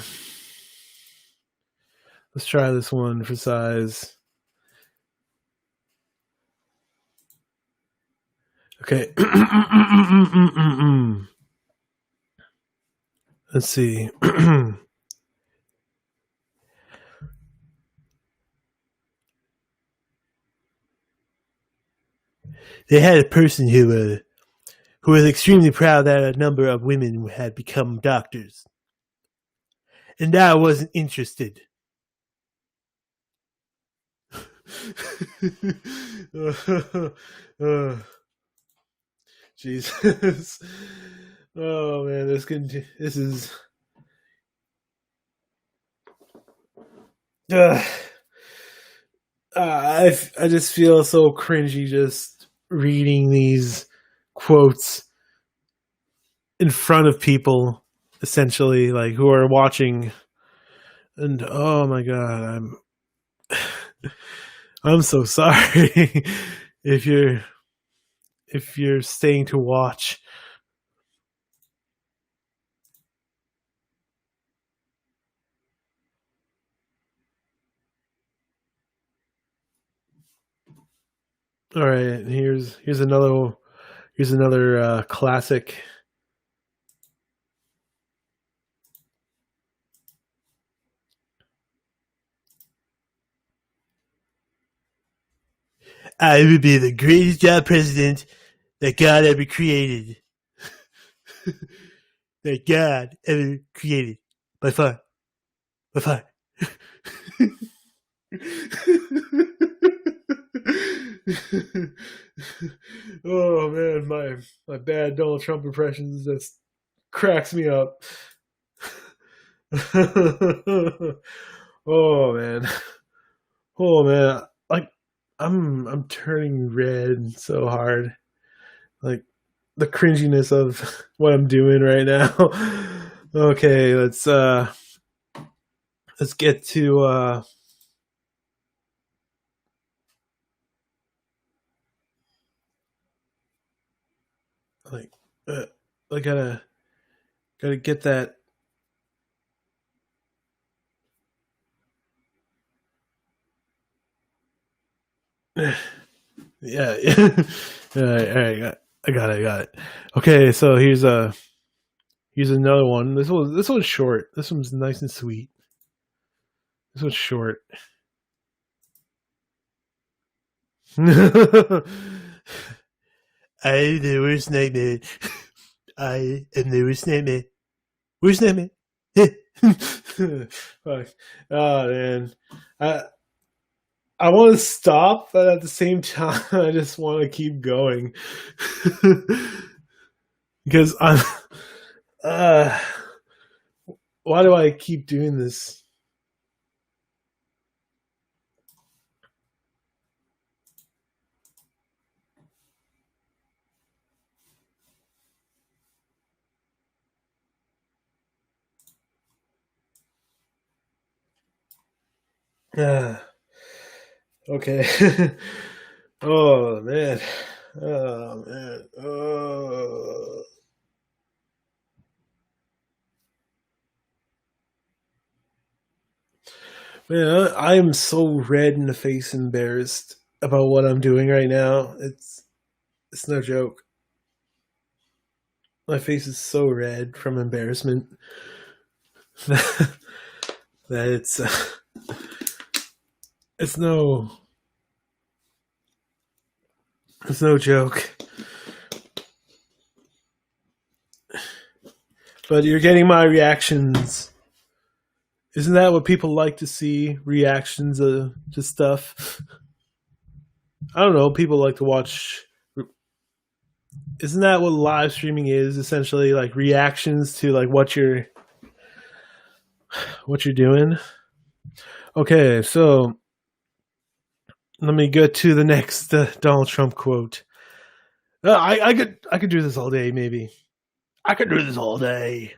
let's try this one for size. Okay. Let's see. They had a person who was extremely proud that a number of women had become doctors, and I wasn't interested. Jesus. Oh man, this is. Uh, I just feel so cringy just reading these quotes in front of people, essentially, like, who are watching. And oh my god, I'm so sorry if you're staying to watch. All right, here's another classic. I would be the greatest job president that God ever created. That God ever created. By far. By far. Oh man, my bad Donald Trump impressions just cracks me up. Oh man. Oh man. Like I'm turning red so hard. Like the cringiness of what I'm doing right now. Okay, let's get to like uh, I gotta get that. Yeah, yeah. All right, I got it, I got it. Okay, so here's another one. This one's short. This one's nice and sweet. This one's short. I am the worst nightmare. I am the worst nightmare. Worst nightmare. Fuck. Oh man. I I want to stop, but at the same time, I just want to keep going because I'm. Uh, why do I keep doing this? Uh, okay. Oh man. Oh man. Oh. Man, I am so red in the face, embarrassed about what I'm doing right now. It's no joke. My face is so red from embarrassment that it's no it's no joke. But you're getting my reactions. Isn't that what people like to see? Reactions to stuff. I don't know. People like to watch. Isn't that what live streaming is? Essentially, like reactions to like what you're doing. Okay, so let me get to the next Donald Trump quote. I could do this all day. Maybe I could do this all day,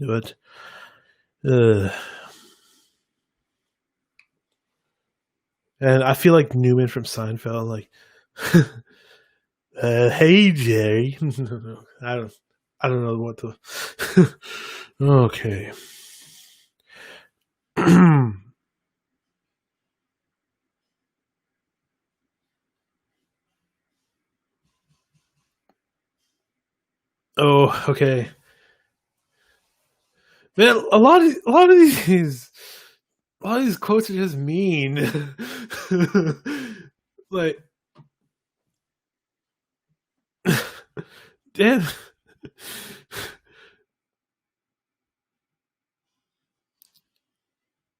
but uh, and I feel like Newman from Seinfeld. Like, hey Jerry. I don't. I don't know what to. Okay. Oh, okay. Man, a lot of these quotes are just mean. Like, damn.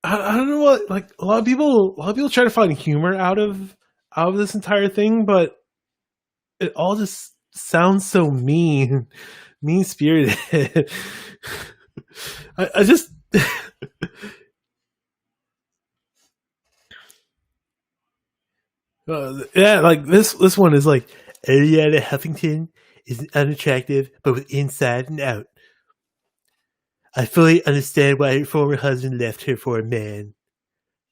I don't know what like a lot of people try to find humor out of this entire thing, but it all just sounds so mean spirited. I just yeah, like this one is like Ariana Huffington is unattractive, but with inside and out. I fully understand why her former husband left her for a man.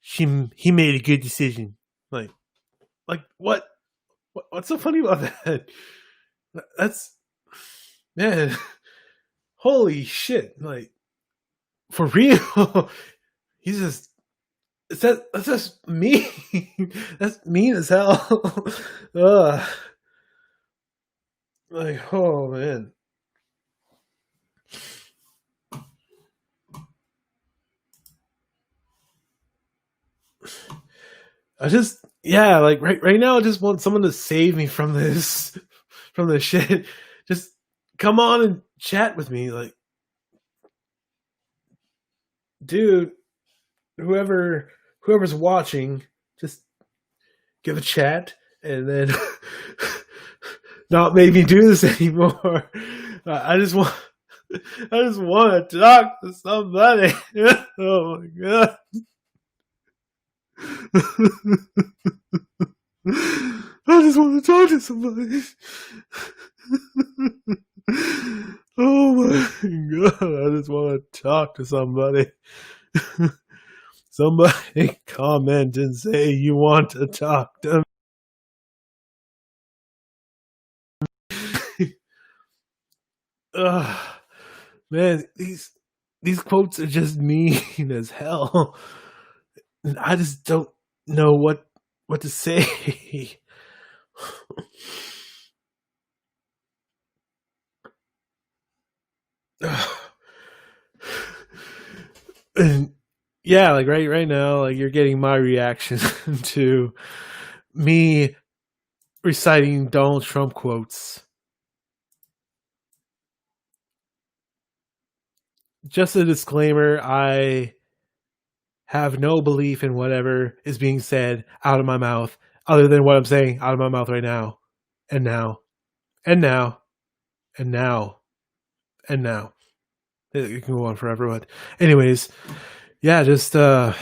He made a good decision. Like what? What's so funny about that? That's man. Holy shit! Like for real. He's just that's just mean. That's mean as hell. Ugh. Like oh man. I just yeah, like right now, I just want someone to save me from this, from this shit. Just come on and chat with me, like, dude. Whoever's watching, just give a chat, and then not make me do this anymore. I just want, I just want to talk to somebody. Oh my god. I just want to talk to somebody. Oh my god, I just want to talk to somebody. Somebody comment and say you want to talk to me. Ugh, man, these quotes are just mean as hell. And I just don't know what to say. And yeah, like right now, like you're getting my reaction to me reciting Donald Trump quotes. Just a disclaimer, I have no belief in whatever is being said out of my mouth other than what I'm saying out of my mouth right now. And now. And now. And now. And now. It can go on forever, but anyways, yeah, just on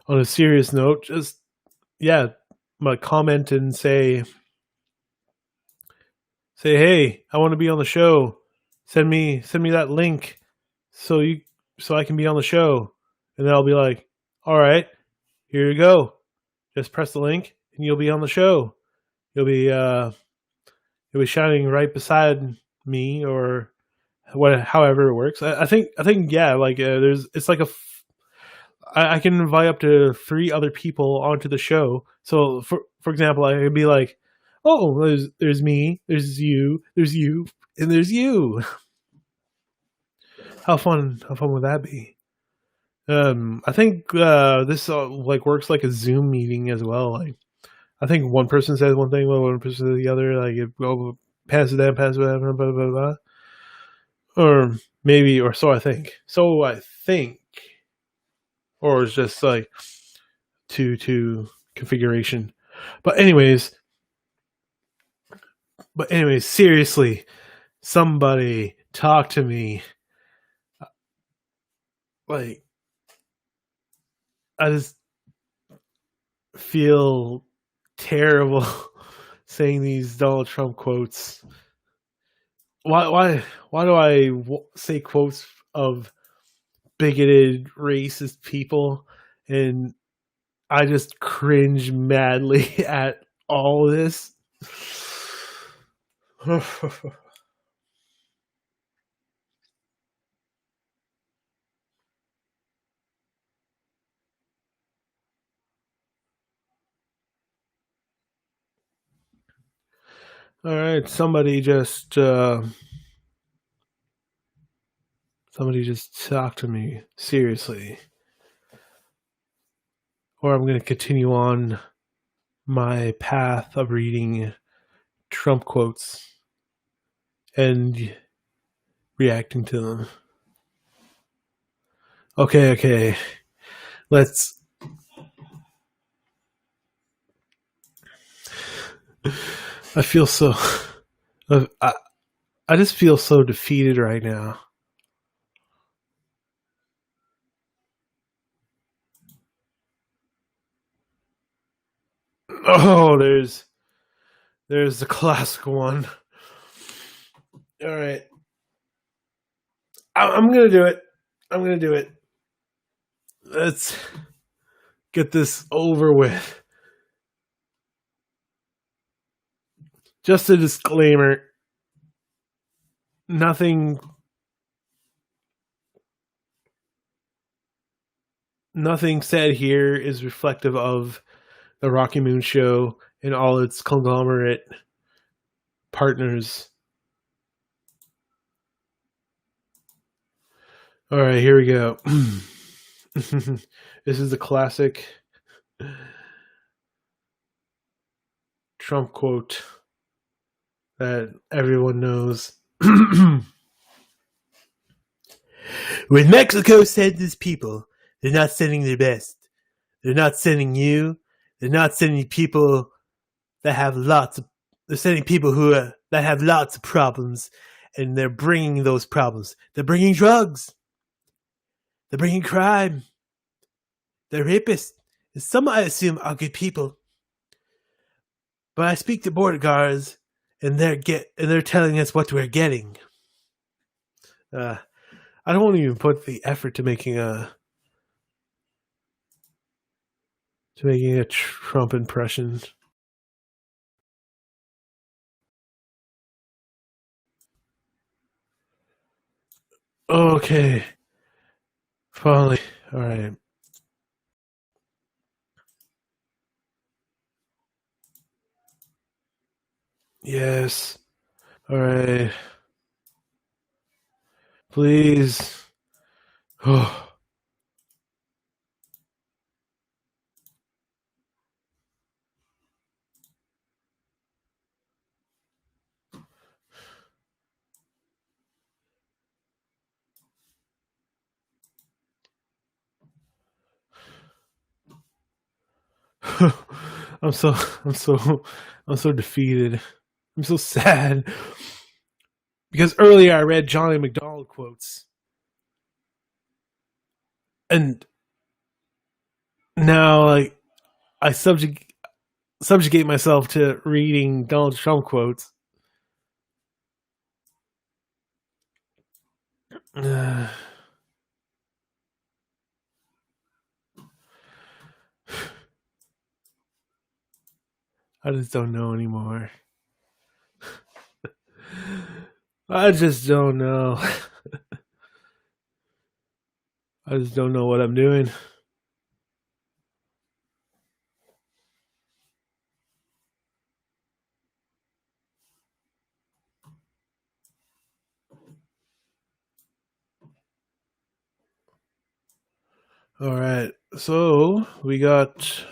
a serious note, just yeah, my comment and say, hey, I want to be on the show. Send me that link so I can be on the show. And then I'll be like, all right, here you go. Just press the link and you'll be on the show. You'll be shining right beside me, or however it works. I think yeah, like it's like I can invite up to 3 other people onto the show. So for example, I could be like, oh, there's me, there's you, and there's you. How fun would that be? I think this like works like a Zoom meeting as well. Like I think one person says one thing, one person says the other. Like it go pass it down, blah blah blah blah. Or maybe, or so I think. Or it's just like two configuration. But anyways, seriously, somebody talk to me. Like, I just feel terrible saying these Donald Trump quotes. Why do I say quotes of bigoted, racist people, and I just cringe madly at all this? All right, somebody just talk to me seriously, or I'm going to continue on my path of reading Trump quotes and reacting to them. Okay. Let's. I feel so. I just feel so defeated right now. Oh, there's the classic one. All right, I'm gonna do it. Let's get this over with. Just a disclaimer. Nothing said here is reflective of the Rocky Moon Show and all its conglomerate partners. All right, here we go. This is the classic. Trump quote that everyone knows. When Mexico sends its people, they're not sending their best. They're not sending you. They're not sending people that have lots of. They're sending people that have lots of problems, and they're bringing those problems. They're bringing drugs. They're bringing crime. They're rapists. And some, I assume, are good people. But I speak to border guards, and they're telling us what we're getting. I don't want to even put the effort to making a Trump impression. Okay. Finally. All right. Yes. All right. Please. Oh. I'm so defeated. I'm so sad because earlier I read Johnny McDonald quotes, and now like I subjugate myself to reading Donald Trump quotes. I just don't know anymore. I just don't know. I just don't know what I'm doing. All right, so we got.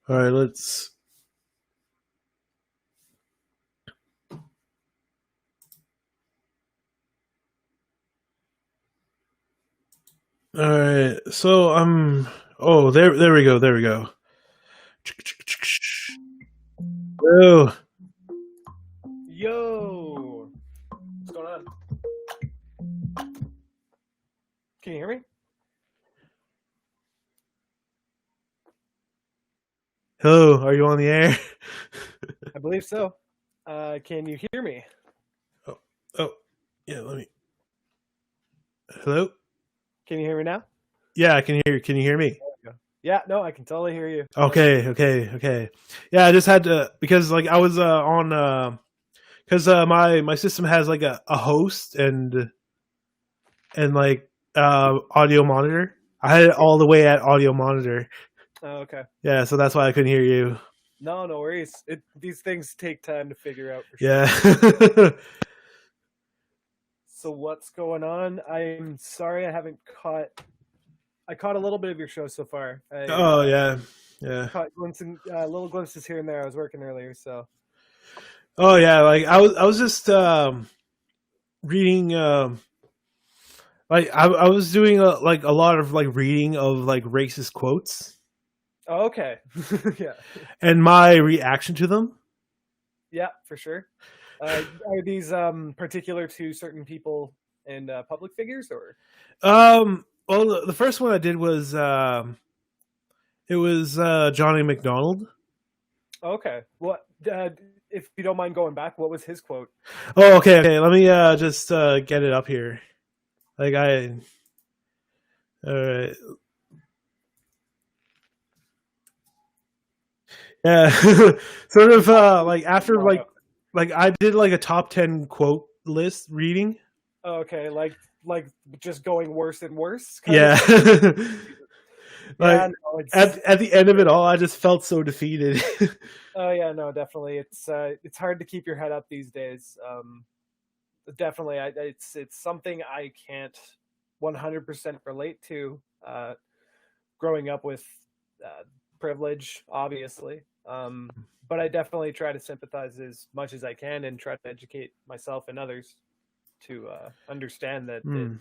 All right, let's. All right, so Oh, there we go. There we go. Oh, Yo, what's going on? Can you hear me? hello. Are you on the air? I believe so. Can you hear me? Oh, yeah. Let me. Hello. Can you hear me now? Yeah, I can hear you. Can you hear me? Yeah, no, I can totally hear you. Okay. Yeah, I just had to because like I was on because my system has like a host and like audio monitor. I had it all the way at audio monitor. Oh, okay. Yeah, so that's why I couldn't hear you. No worries. These things take time to figure out for sure. Yeah. So what's going on? I'm sorry I haven't caught. I caught a little bit of your show so far. Oh yeah. Caught little glimpses here and there. I was working earlier, so. Oh yeah, like I was just reading like I was doing like a lot of like reading of like racist quotes. Oh, okay. Yeah. And my reaction to them. Yeah, for sure. Are these particular to certain people and public figures, or? Well, the first one I did was it was Johnny McDonald. Okay. What? If you don't mind going back, what was his quote? Oh, okay. Let me just get it up here. Like all right. Yeah, sort of like after like I did like a top 10 quote list reading. Okay, like just going worse and worse. Yeah. Like Yeah, no, at the end of it all, I just felt so defeated. Oh yeah, no, definitely. It's hard to keep your head up these days. Definitely, it's something I can't 100% relate to. growing up with privilege, obviously. But I definitely try to sympathize as much as I can and try to educate myself and others to understand that Mm.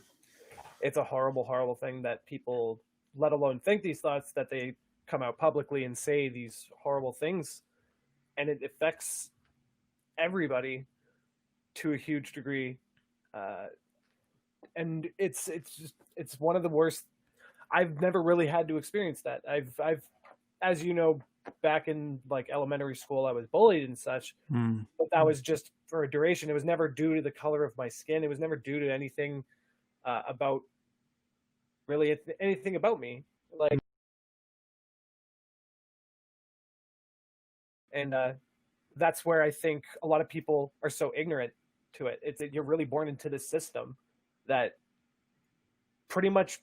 it's a horrible, horrible thing that people, let alone think these thoughts, that they come out publicly and say these horrible things, and it affects everybody to a huge degree. Uh, and it's one of the worst. I've never really had to experience that. I've as you know, back in like elementary school, I was bullied and such, Mm. but that was just for a duration. It was never due to the color of my skin. It was never due to anything about really anything about me. Like, and that's where I think a lot of people are so ignorant to it. It's you're really born into this system that pretty much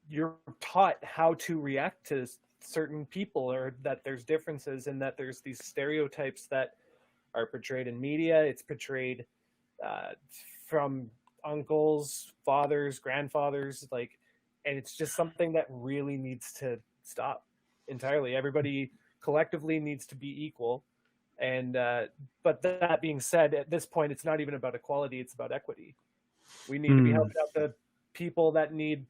you're taught how to react to certain people, or that there's differences and that there's these stereotypes that are portrayed in media. It's portrayed uh, from uncles, fathers, grandfathers, like, and it's just something that really needs to stop entirely. Everybody collectively needs to be equal. And but that being said, at this point, it's not even about equality; it's about equity. We need to be Mm. helping out the people that need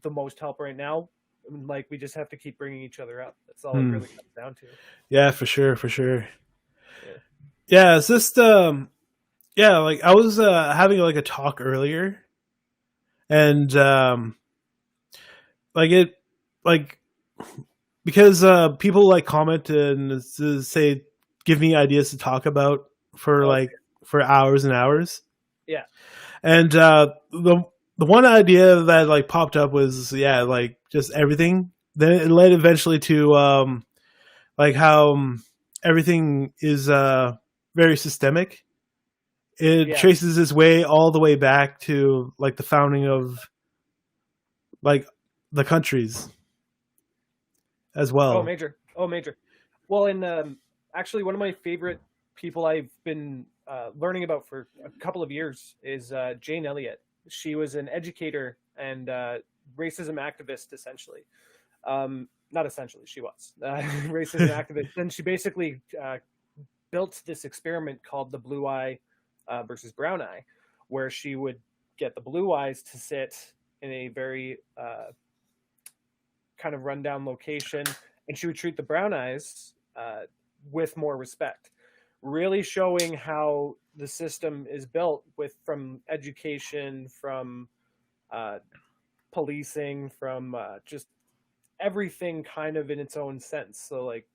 the most help right now. Like, we just have to keep bringing each other up. That's all it Mm. really comes down to. Yeah, for sure, for sure. Yeah. Yeah, it's just yeah, like I was having like a talk earlier, and like it like because people like comment and say give me ideas to talk about for Okay. like for hours and hours. Yeah. And the one idea that like popped up was yeah, like just everything. Then it led eventually to like how everything is very systemic. It Yeah. traces its way all the way back to like the founding of like the countries as Oh, well. major. Oh, major. Well, and actually, one of my favorite people I've been learning about for a couple of years is Jane Elliott. She was an educator and racism activist, essentially. Not essentially, she was racism activist. And she basically built this experiment called the blue eye versus brown eye, where she would get the blue eyes to sit in a very kind of rundown location, and she would treat the brown eyes with more respect, really showing how the system is built with from education, from uh, policing, from just everything kind of in its own sense. So like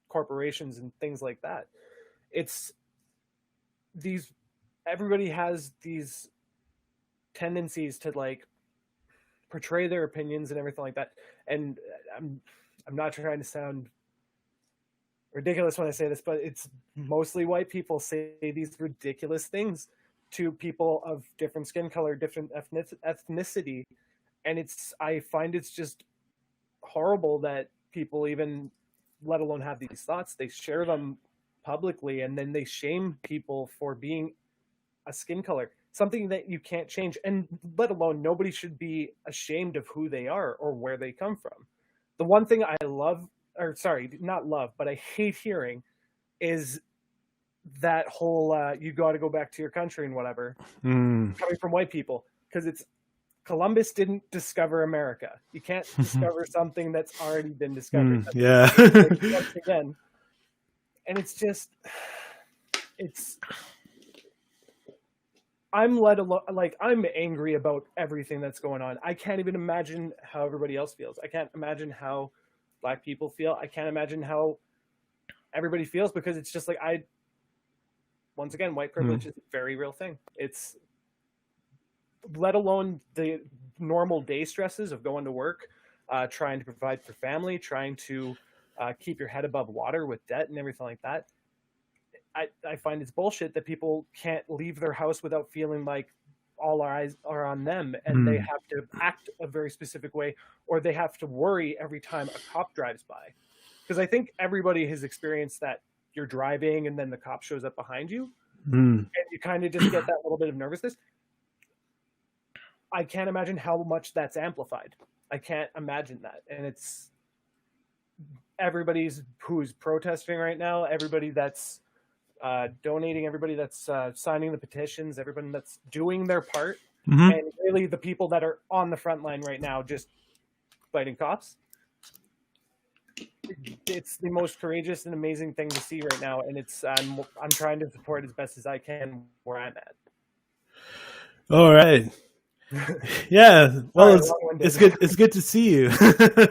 corporations and things like that. It's these everybody has these tendencies to like portray their opinions and everything like that. And I'm not trying to sound ridiculous when I say this, but it's mostly white people say these ridiculous things to people of different skin color, different ethnicity, and I find it's just horrible that people even, let alone have these thoughts, they share them publicly, and then they shame people for being a skin color, something that you can't change, and let alone nobody should be ashamed of who they are or where they come from. The one thing I love, or sorry, not love, but I hate hearing is that whole you got to go back to your country and whatever, Mm. coming from white people, because it's Columbus didn't discover America. You can't discover something that's already been discovered. Mm. Yeah. Once again, and it's just, it's, I'm let alone, like, I'm angry about everything that's going on. I can't even imagine how everybody else feels. I can't imagine how black people feel. I can't imagine how everybody feels, because it's just like, once again, white privilege is a very real thing. It's, let alone the normal day stresses of going to work, trying to provide for family, trying to keep your head above water with debt and everything like that. I find it's bullshit that people can't leave their house without feeling like all our eyes are on them, and they have to act a very specific way, or they have to worry every time a cop drives by. Because I think everybody has experienced that. You're driving and then the cop shows up behind you, Mm. and you kind of just get that little bit of nervousness. I can't imagine how much that's amplified. I can't imagine that. And it's everybody's who's protesting right now, everybody that's donating, everybody that's signing the petitions, everybody that's doing their part, Hmm. and really the people that are on the front line right now just fighting cops. It's the most courageous and amazing thing to see right now, and I'm trying to support as best as I can where I'm at. All right. Yeah. Well, Sorry, it's long-winded. good. It's good to see you.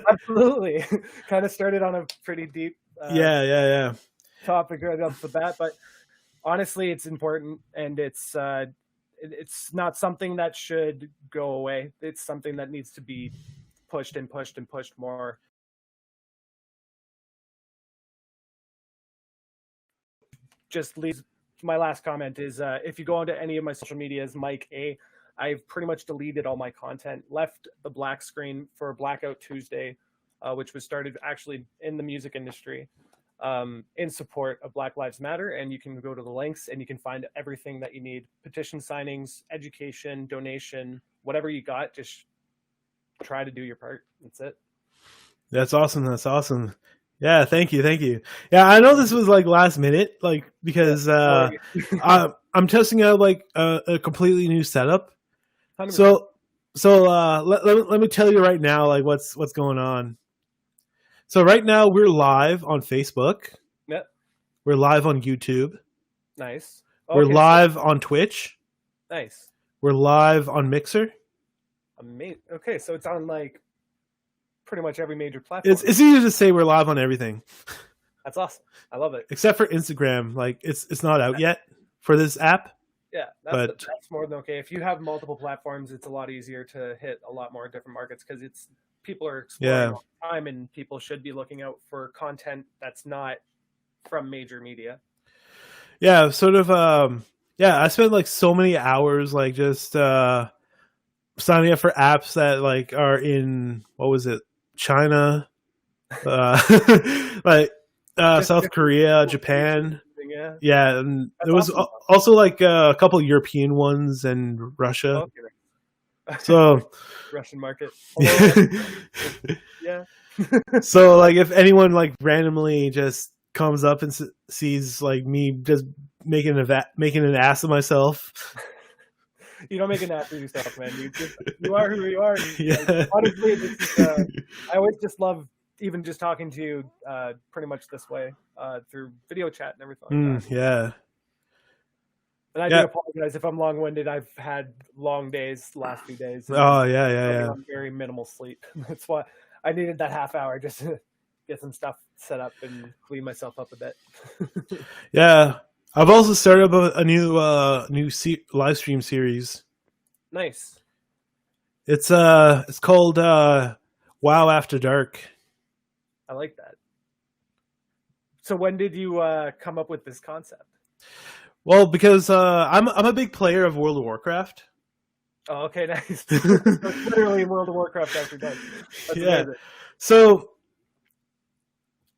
Absolutely. Kind of started on a pretty deep Yeah. topic right off the bat, but honestly, it's important, and it's not something that should go away. It's something that needs to be pushed and pushed and pushed more. Just leaves my last comment is if you go onto any of my social medias, Mike A, I've pretty much deleted all my content, left the black screen for Blackout Tuesday, which was started actually in the music industry in support of Black Lives Matter. And you can go to the links and you can find everything that you need: petition signings, education, donation, whatever you got. Just try to do your part. That's it. That's awesome. That's awesome. Yeah, thank you. Yeah, I know this was like last minute, like because I'm testing out like a completely new setup. 100%. So let me tell you right now, like what's going on. So right now we're live on Facebook. Yep. We're live on YouTube. Nice. We're Okay, live on Twitch. Nice. We're live on Mixer. Amazing. Okay, so it's on like pretty much every major platform. It's easy to say we're live on everything. That's awesome. I love it. Except for Instagram. Like it's not out yet for this app. Yeah, that's more than okay. If you have multiple platforms, it's a lot easier to hit a lot more different markets because people are exploring all the time, and people should be looking out for content that's not from major media. Yeah, sort of. I spent like so many hours like just signing up for apps that like are in what was it, China, like South Korea, Japan. Yeah, and That's there was awesome. also like a couple European ones and Russia. Okay. So Russian market. Yeah. So like if anyone like randomly just comes up and sees like me just making an ass of myself. You don't make an ass of yourself, man. You are who you are. Yeah. Honestly, I always just love even just talking to you pretty much this way through video chat and everything like that. Yeah. And I do apologize if I'm long-winded. I've had long days the last few days. Oh, yeah. Very minimal sleep. That's why I needed that half hour just to get some stuff set up and clean myself up a bit. Yeah. I've also started up a new live stream series. Nice. It's called WoW After Dark. I like that. So when did you come up with this concept? Well, because I'm a big player of World of Warcraft. Oh, okay, nice. So it's literally World of Warcraft After Dark. That's amazing. So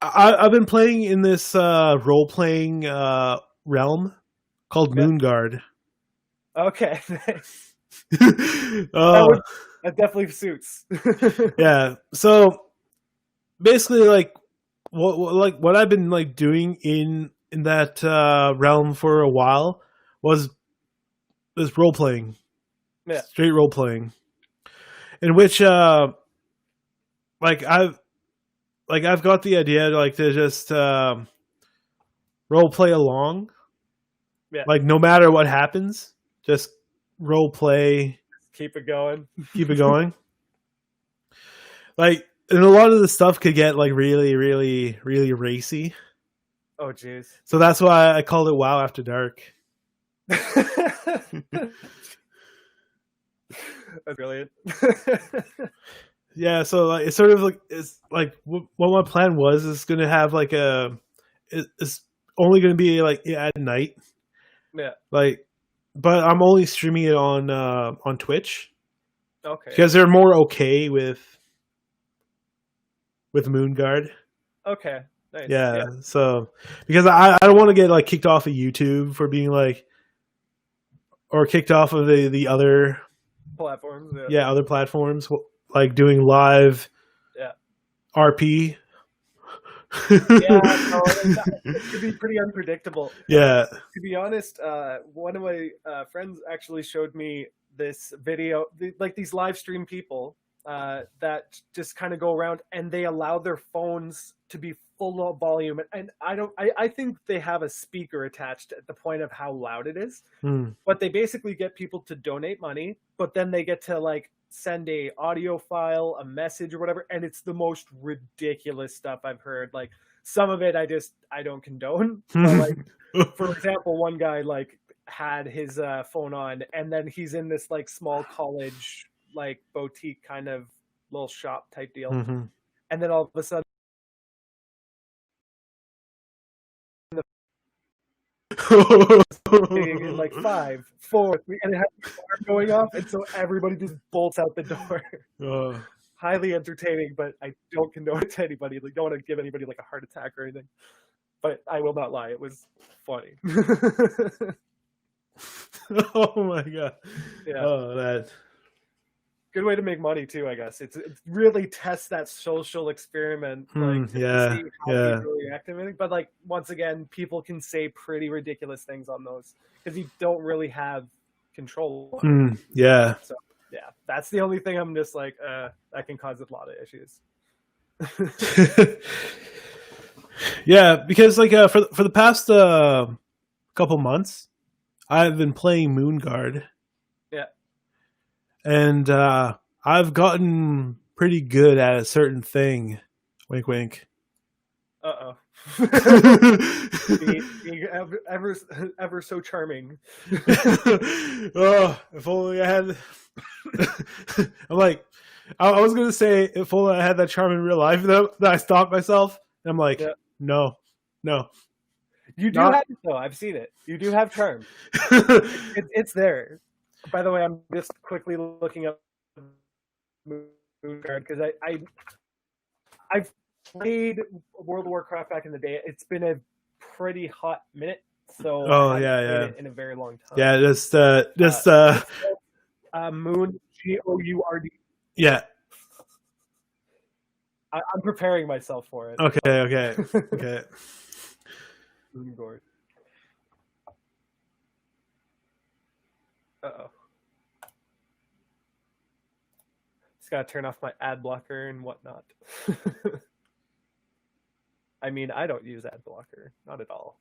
I've been playing in this role-playing realm called Moonguard. Okay, nice. That definitely suits. Yeah. So basically, like what I've been like doing in that realm for a while was role playing. Yeah. Straight role playing. In which I've got the idea to just role play along. Yeah. Like no matter what happens, just role play. Keep it going. Keep it going. Like, and a lot of the stuff could get like really, really, really racy. Oh, jeez. So that's why I called it WoW After Dark. That's brilliant. Yeah, so like it's sort of like it's like what my plan was is going to have like it's only going to be like at night. Yeah. Like, but I'm only streaming it on Twitch. Okay. Because they're more okay with Moonguard. Okay. Nice. Yeah. So because I don't want to get like kicked off of YouTube for being like, or kicked off of the other platforms. Yeah, other platforms. like doing live Yeah. RP. Yeah, no, it could be pretty unpredictable. Yeah. To be honest, one of my friends actually showed me this video, like these live stream people that just kind of go around and they allow their phones to be full of volume. And I think they have a speaker attached at the point of how loud it is. Hmm. But they basically get people to donate money, but then they get to like send a audio file, a message or whatever, and it's the most ridiculous stuff I've heard. Like some of it I don't condone. But like for example, one guy like had his phone on and then he's in this like small college like boutique kind of little shop type deal. Mm-hmm. And then all of a sudden like 5, 4, 3, and it has the alarm going off, and so everybody just bolts out the door. Highly entertaining, but I don't condone it to anybody. Like, don't want to give anybody like a heart attack or anything. But I will not lie, it was funny. Oh my god! Yeah. Oh, that. Good way to make money too, I guess. It's really test that social experiment, like to Yeah, see how yeah. people react to everything. But like once again, people can say pretty ridiculous things on those because you don't really have control. Yeah. So yeah, that's the only thing I'm just like that can cause a lot of issues. Yeah, because like for the past couple months, I've been playing Moonguard. Yeah. And I've gotten pretty good at a certain thing. Wink, wink. Uh-oh. being ever so charming. Oh, if only I had. I'm like, I was gonna say if only I had that charm in real life. Then I stopped myself. And I'm like, no. You do have it though. I've seen it. You do have charm. It's there. By the way, I'm just quickly looking up Moonguard because I've played World of Warcraft back in the day. It's been a pretty hot minute, so I haven't played it in a very long time. Yeah, just Moon Gourd. Yeah. I'm preparing myself for it. Okay. Moonguard. Uh-oh. Just gotta turn off my ad blocker and whatnot. I mean, I don't use ad blocker. Not at all.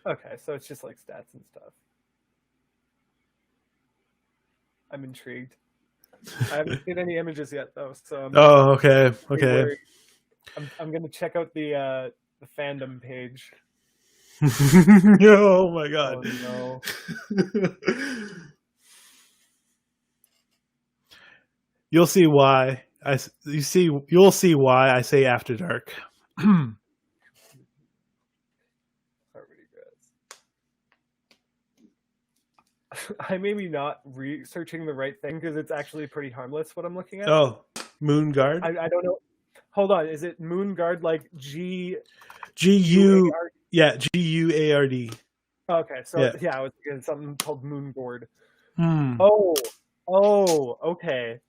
Okay, so it's just like stats and stuff. I'm intrigued. I haven't seen any images yet, though. So okay. I'm gonna check out the fandom page. Oh my god! Oh, no. You'll see why. You'll see why I say After Dark. I may be not researching the right thing because it's actually pretty harmless what I'm looking at. Oh, Moonguard. I don't know. Hold on, is it Moonguard like G-U? Yeah, G-U-A-R-D. Okay, so yeah I was thinking something called Moonguard. Hmm. Oh, okay.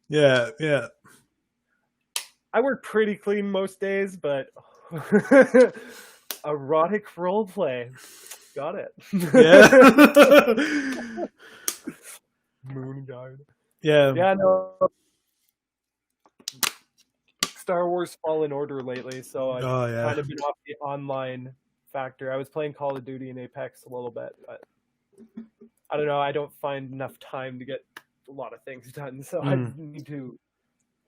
Yeah. I work pretty clean most days, but erotic roleplay. Got it. Yeah. Moonguard. Yeah. Yeah, no. Star Wars Fallen Order lately, so I've kind of been off the online factor. I was playing Call of Duty and Apex a little bit, but I don't know. I don't find enough time to get a lot of things done, so I need to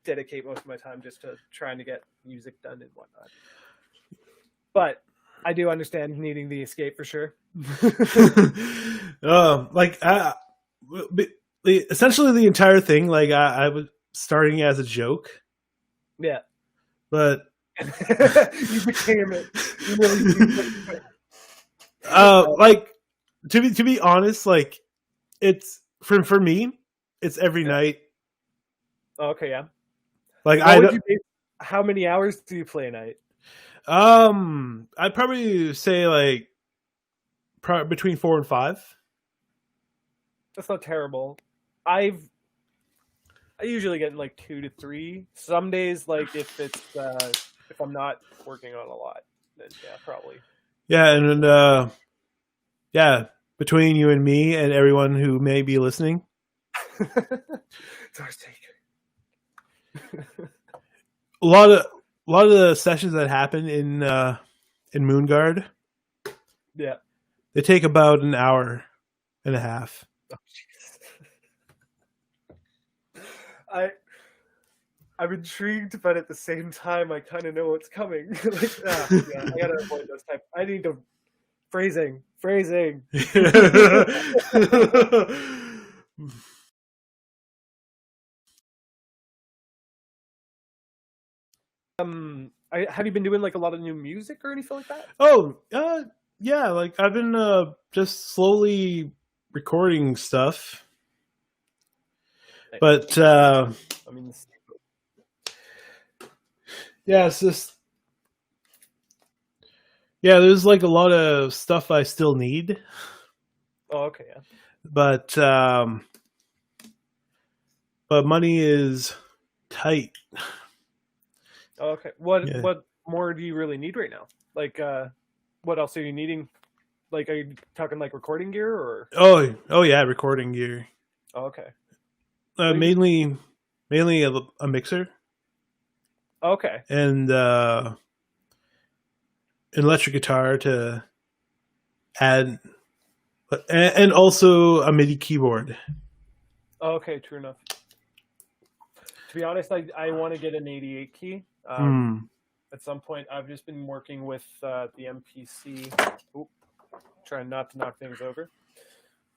dedicate most of my time just to trying to get music done and whatnot. But I do understand needing the escape for sure. Essentially the entire thing, like I was starting as a joke. Yeah. But you became it. You really like to be honest, like it's for me, it's every night. Okay, yeah. Like how many hours do you play a night? I'd probably say like between 4 and 5. That's not terrible. I usually get like 2 to 3. Some days, like if I'm not working on a lot, then yeah, probably. Yeah, and yeah, between you and me and everyone who may be listening, It's ours take. a lot of the sessions that happen in Moonguard, Yeah. they take about an hour and a half. Oh, I'm intrigued, but at the same time, I kind of know what's coming. Like, yeah, I gotta avoid those type. I need to phrasing. Have you been doing like a lot of new music or anything like that? Oh, yeah, like I've been just slowly recording stuff. But I mean, yeah, it's just there's like a lot of stuff I still need. oh, okay, yeah. But money is tight. Oh, okay. What Yeah. what more do you really need right now? Like, what else are you needing? Like, are you talking like recording gear or? Oh yeah, recording gear. Oh, okay. Mainly a mixer Okay. and an electric guitar to add, and also a MIDI keyboard. Oh, okay, true enough. To be honest, I want to get an 88 key. At some point, I've just been working with the MPC. Oop, trying not to knock things over.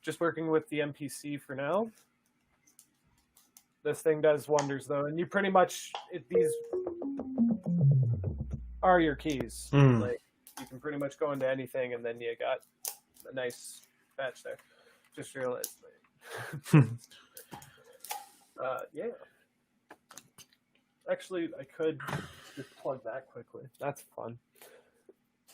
Just working with the MPC for now. This thing does wonders, though, and you pretty much these are your keys. Like you can pretty much go into anything, and then you got a nice patch there. Just realized. Yeah. Actually, I could just plug that quickly. That's fun.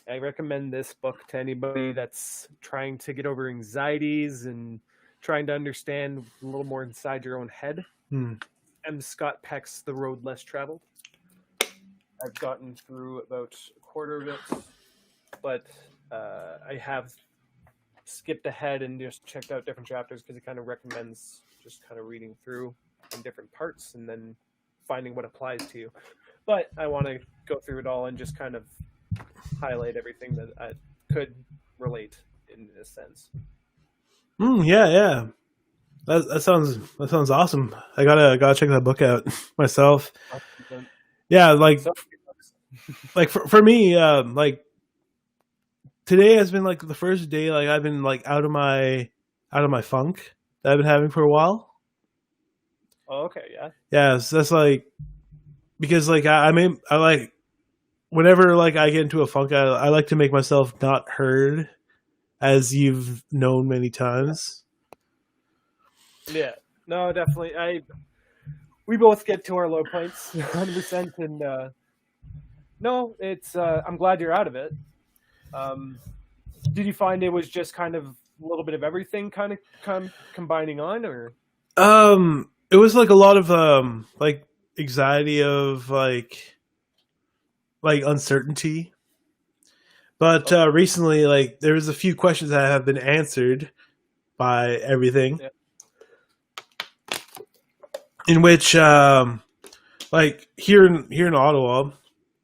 I recommend this book to anybody that's trying to get over anxieties and trying to understand a little more inside your own head. M. Scott Peck's The Road Less Traveled. I've gotten through about a quarter of it, but I have skipped ahead and just checked out different chapters because it kind of recommends just kind of reading through in different parts and then finding what applies to you. But I want to go through it all and just kind of highlight everything that I could relate in a sense. Yeah. That sounds awesome. I gotta check that book out myself. Yeah, like like for me, like today has been like the first day like I've been like out of my funk that I've been having for a while. Oh, okay, yeah. Yeah, so that's like because like I like whenever like I get into a funk, I like to make myself not heard, as you've known many times. Yeah, no, definitely. We both get to our low points, 100%, and no, it's. I'm glad you're out of it. Did you find it was just kind of a little bit of everything, kind of combining on, or? It was like a lot of like anxiety of like uncertainty. But recently, like there was a few questions that have been answered by everything. Yeah. In which, like here in Ottawa,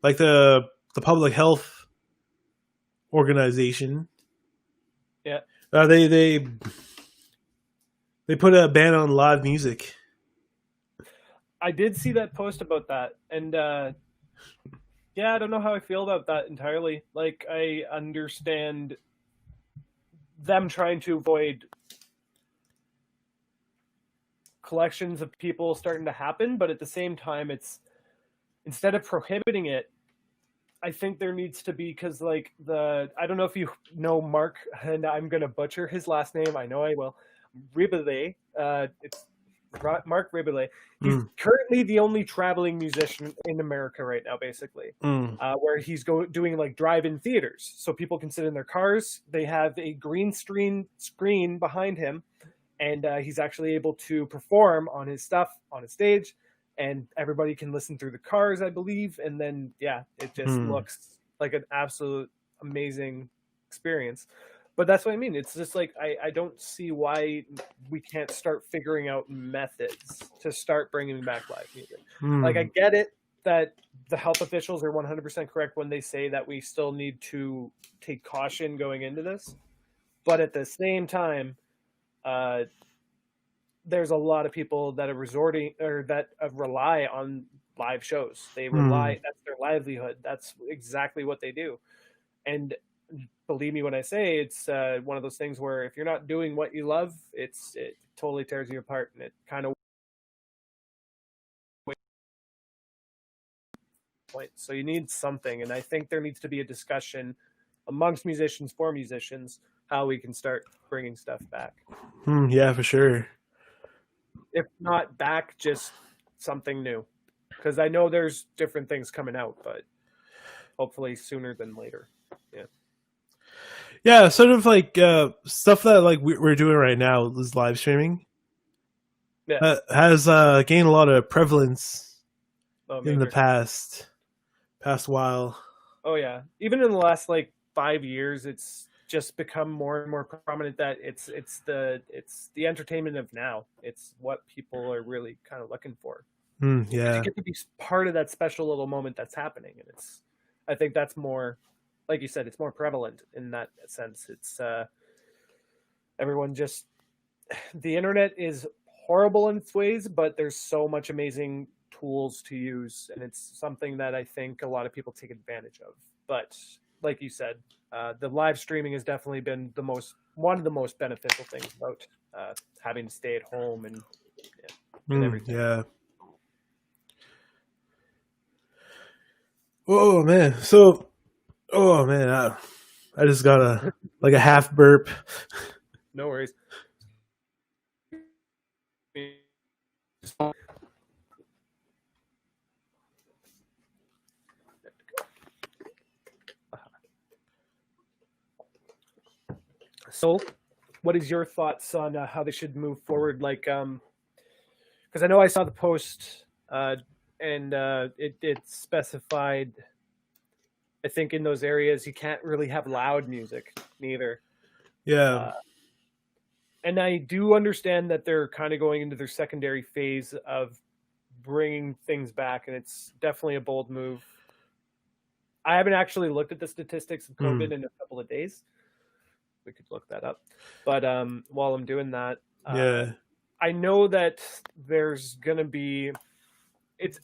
like the public health organization, Yeah. They put a ban on live music. I did see that post about that, and yeah, I don't know how I feel about that entirely. Like, I understand them trying to avoid collections of people starting to happen, but at the same time, it's instead of prohibiting it, I think there needs to be, because like I don't know if you know Mark, and I'm gonna butcher his last name. I know I will. Ribele. It's Mark Ribble. He's currently the only traveling musician in America right now, basically, where he's doing like drive-in theaters. So people can sit in their cars. They have a green screen behind him, and he's actually able to perform on his stuff on a stage, and everybody can listen through the cars, I believe. And then, yeah, it just looks like an absolute amazing experience. But that's what I mean. It's just like I don't see why we can't start figuring out methods to start bringing back live music. Like, I get it that the health officials are 100% correct when they say that we still need to take caution going into this. But at the same time, there's a lot of people that are resorting or that rely on live shows. They rely, that's their livelihood. That's exactly what they do. And believe me when I say it's one of those things where if you're not doing what you love, it totally tears you apart, and it kind of point. So you need something, and I think there needs to be a discussion amongst musicians for musicians how we can start bringing stuff back. Yeah, for sure. If not back, just something new, because I know there's different things coming out, but hopefully sooner than later. Yeah, sort of like stuff that like we're doing right now is live streaming. Yeah. Has gained a lot of prevalence in the past while. Oh yeah, even in the last like 5 years, it's just become more and more prominent that it's the entertainment of now. It's what people are really kind of looking for. Yeah, you get to be part of that special little moment that's happening, and I think that's more, like you said, it's more prevalent in that sense. It's everyone just, the internet is horrible in its ways, but there's so much amazing tools to use, and it's something that I think a lot of people take advantage of. But like you said, the live streaming has definitely been one of the most beneficial things about having to stay at home and everything. Yeah. Oh man, so I just got a half burp. No worries. So, what is your thoughts on how they should move forward? Like, because I know I saw the post, and it specified, I think in those areas you can't really have loud music neither. Yeah. And I do understand that they're kind of going into their secondary phase of bringing things back, and it's definitely a bold move. I haven't actually looked at the statistics of COVID in a couple of days. We could look that up. But while I'm doing that, I know that there's going to be... It's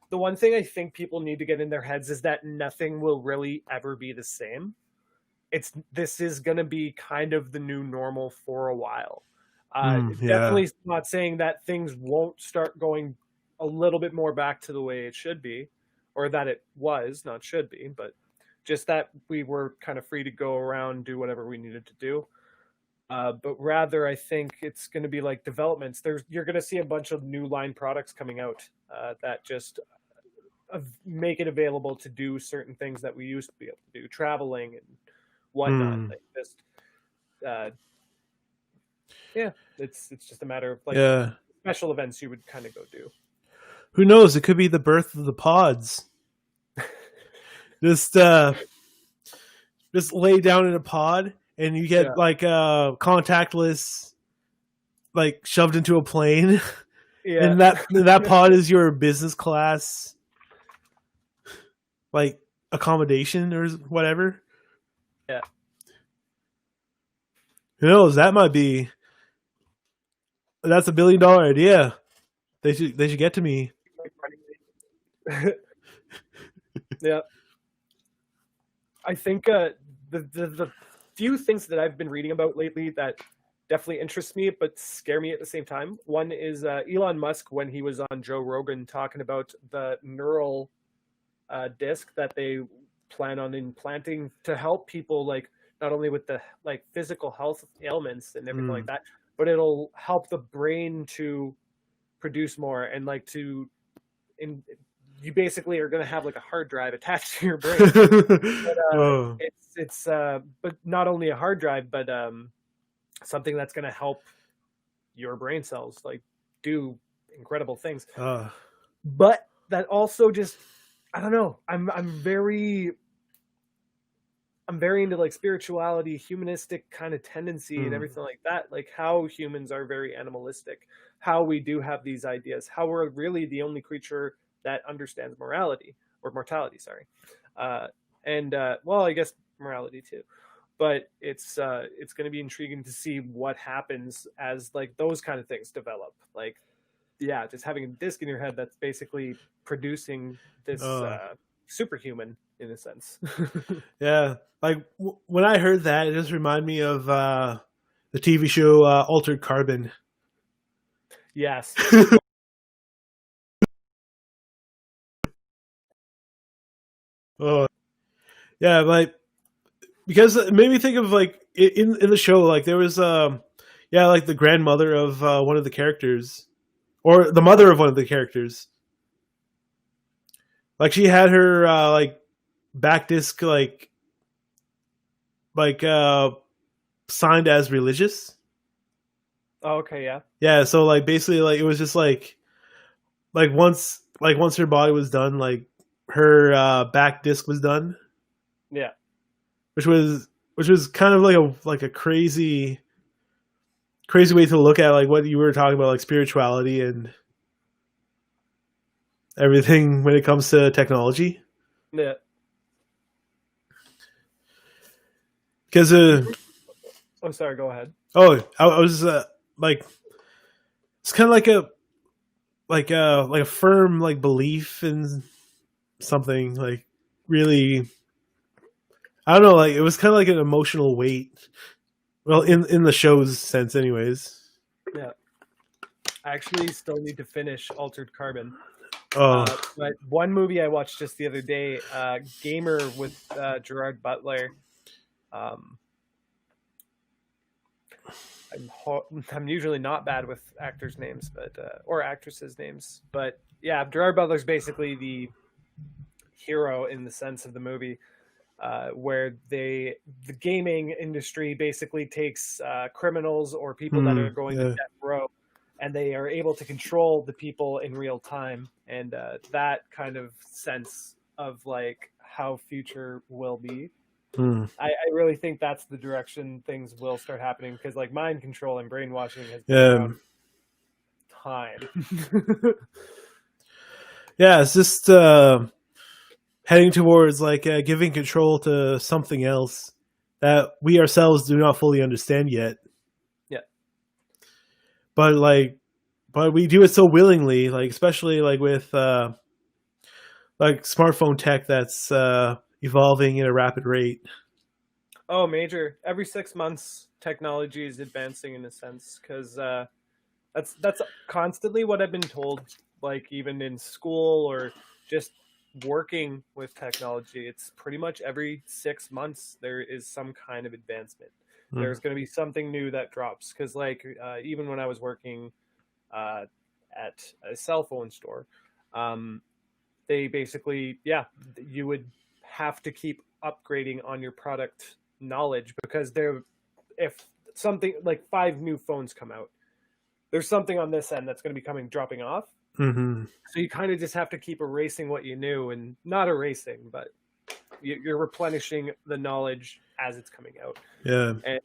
the one thing I think people need to get in their heads is that nothing will really ever be the same. This is going to be kind of the new normal for a while. Definitely not saying that things won't start going a little bit more back to the way it should be, or that it was, not should be, but just that we were kind of free to go around, do whatever we needed to do. But rather, I think it's going to be like developments. You're going to see a bunch of new line products coming out that just make it available to do certain things that we used to be able to do, traveling and whatnot. Like just, it's just a matter of like special events you would kind of go do. Who knows? It could be the birth of the pods. Just lay down in a pod and you get like contactless, like shoved into a plane. Yeah. And that pod is your business class, like accommodation or whatever. Yeah. Who knows? That's $1 billion idea. They should get to me. Yeah. I think the few things that I've been reading about lately that definitely interest me but scare me at the same time. One is Elon Musk, when he was on Joe Rogan talking about the neural disc that they plan on implanting to help people, like not only with the like physical health ailments and everything like that, but it'll help the brain to produce more, and like to in you basically are going to have like a hard drive attached to your brain. Oh. It's but not only a hard drive, but something that's going to help your brain cells like do incredible things. But that also just, I don't know, I'm very into like spirituality, humanistic kind of tendency and everything like that, like how humans are very animalistic, how we do have these ideas, how we're really the only creature that understands morality or mortality, sorry. And well, I guess morality too. But it's going to be intriguing to see what happens as like those kind of things develop. Like, yeah, just having a disc in your head that's basically producing this superhuman in a sense. Yeah, like when I heard that, it just reminded me of the TV show Altered Carbon. Yes. Oh, yeah, like because it made me think of like in the show, like there was yeah, like the grandmother of one of the characters, or the mother of one of the characters. Like she had her like back disc like signed as religious. Oh, okay, yeah. Yeah, so like basically like it was just like once her body was done, like her back disc was done. Yeah. Which was kind of like a crazy way to look at like what you were talking about, like spirituality and everything when it comes to technology. Yeah. Because oh, sorry, go ahead. Oh, I was like, it's kind of like a firm like belief in something, like really, I don't know, like it was kind of like an emotional weight. Well, in the show's sense, anyways. Yeah. I actually still need to finish Altered Carbon. Oh. But one movie I watched just the other day, Gamer with Gerard Butler. I'm usually not bad with actors' names, but or actresses' names, but yeah, Gerard Butler's basically the hero in the sense of the movie, where the gaming industry basically takes criminals or people that are going to death row, and they are able to control the people in real time, and that kind of sense of like how future will be. I really think that's the direction things will start happening, because like mind control and brainwashing has been around time. Yeah, it's just heading towards like giving control to something else that we ourselves do not fully understand yet. Yeah. But we do it so willingly, like especially like with like smartphone tech that's evolving at a rapid rate. Oh, major. Every 6 months, technology is advancing in a sense, because that's constantly what I've been told. Like even in school or just working with technology, it's pretty much every 6 months there is some kind of advancement. There's going to be something new that drops. Because like even when I was working at a cell phone store, they basically, yeah, you would have to keep upgrading on your product knowledge, because if something like 5 new phones come out, there's something on this end that's going to be dropping off. So you kind of just have to keep erasing what you knew, and not erasing, but you're replenishing the knowledge as it's coming out. Yeah. And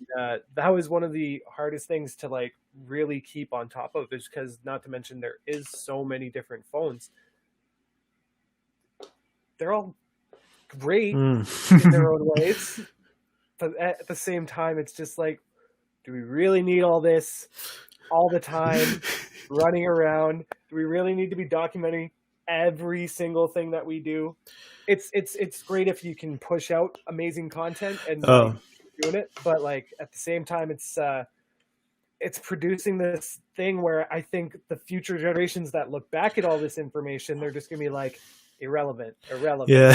that was one of the hardest things to like really keep on top of, is because, not to mention, there is so many different phones. They're all great in their own ways, but at the same time, it's just like, do we really need all this all the time running around? Do we really need to be documenting every single thing that we do? It's great if you can push out amazing content and like, doing it, but like at the same time, it's producing this thing where I think the future generations that look back at all this information, they're just gonna be like, irrelevant. Yeah.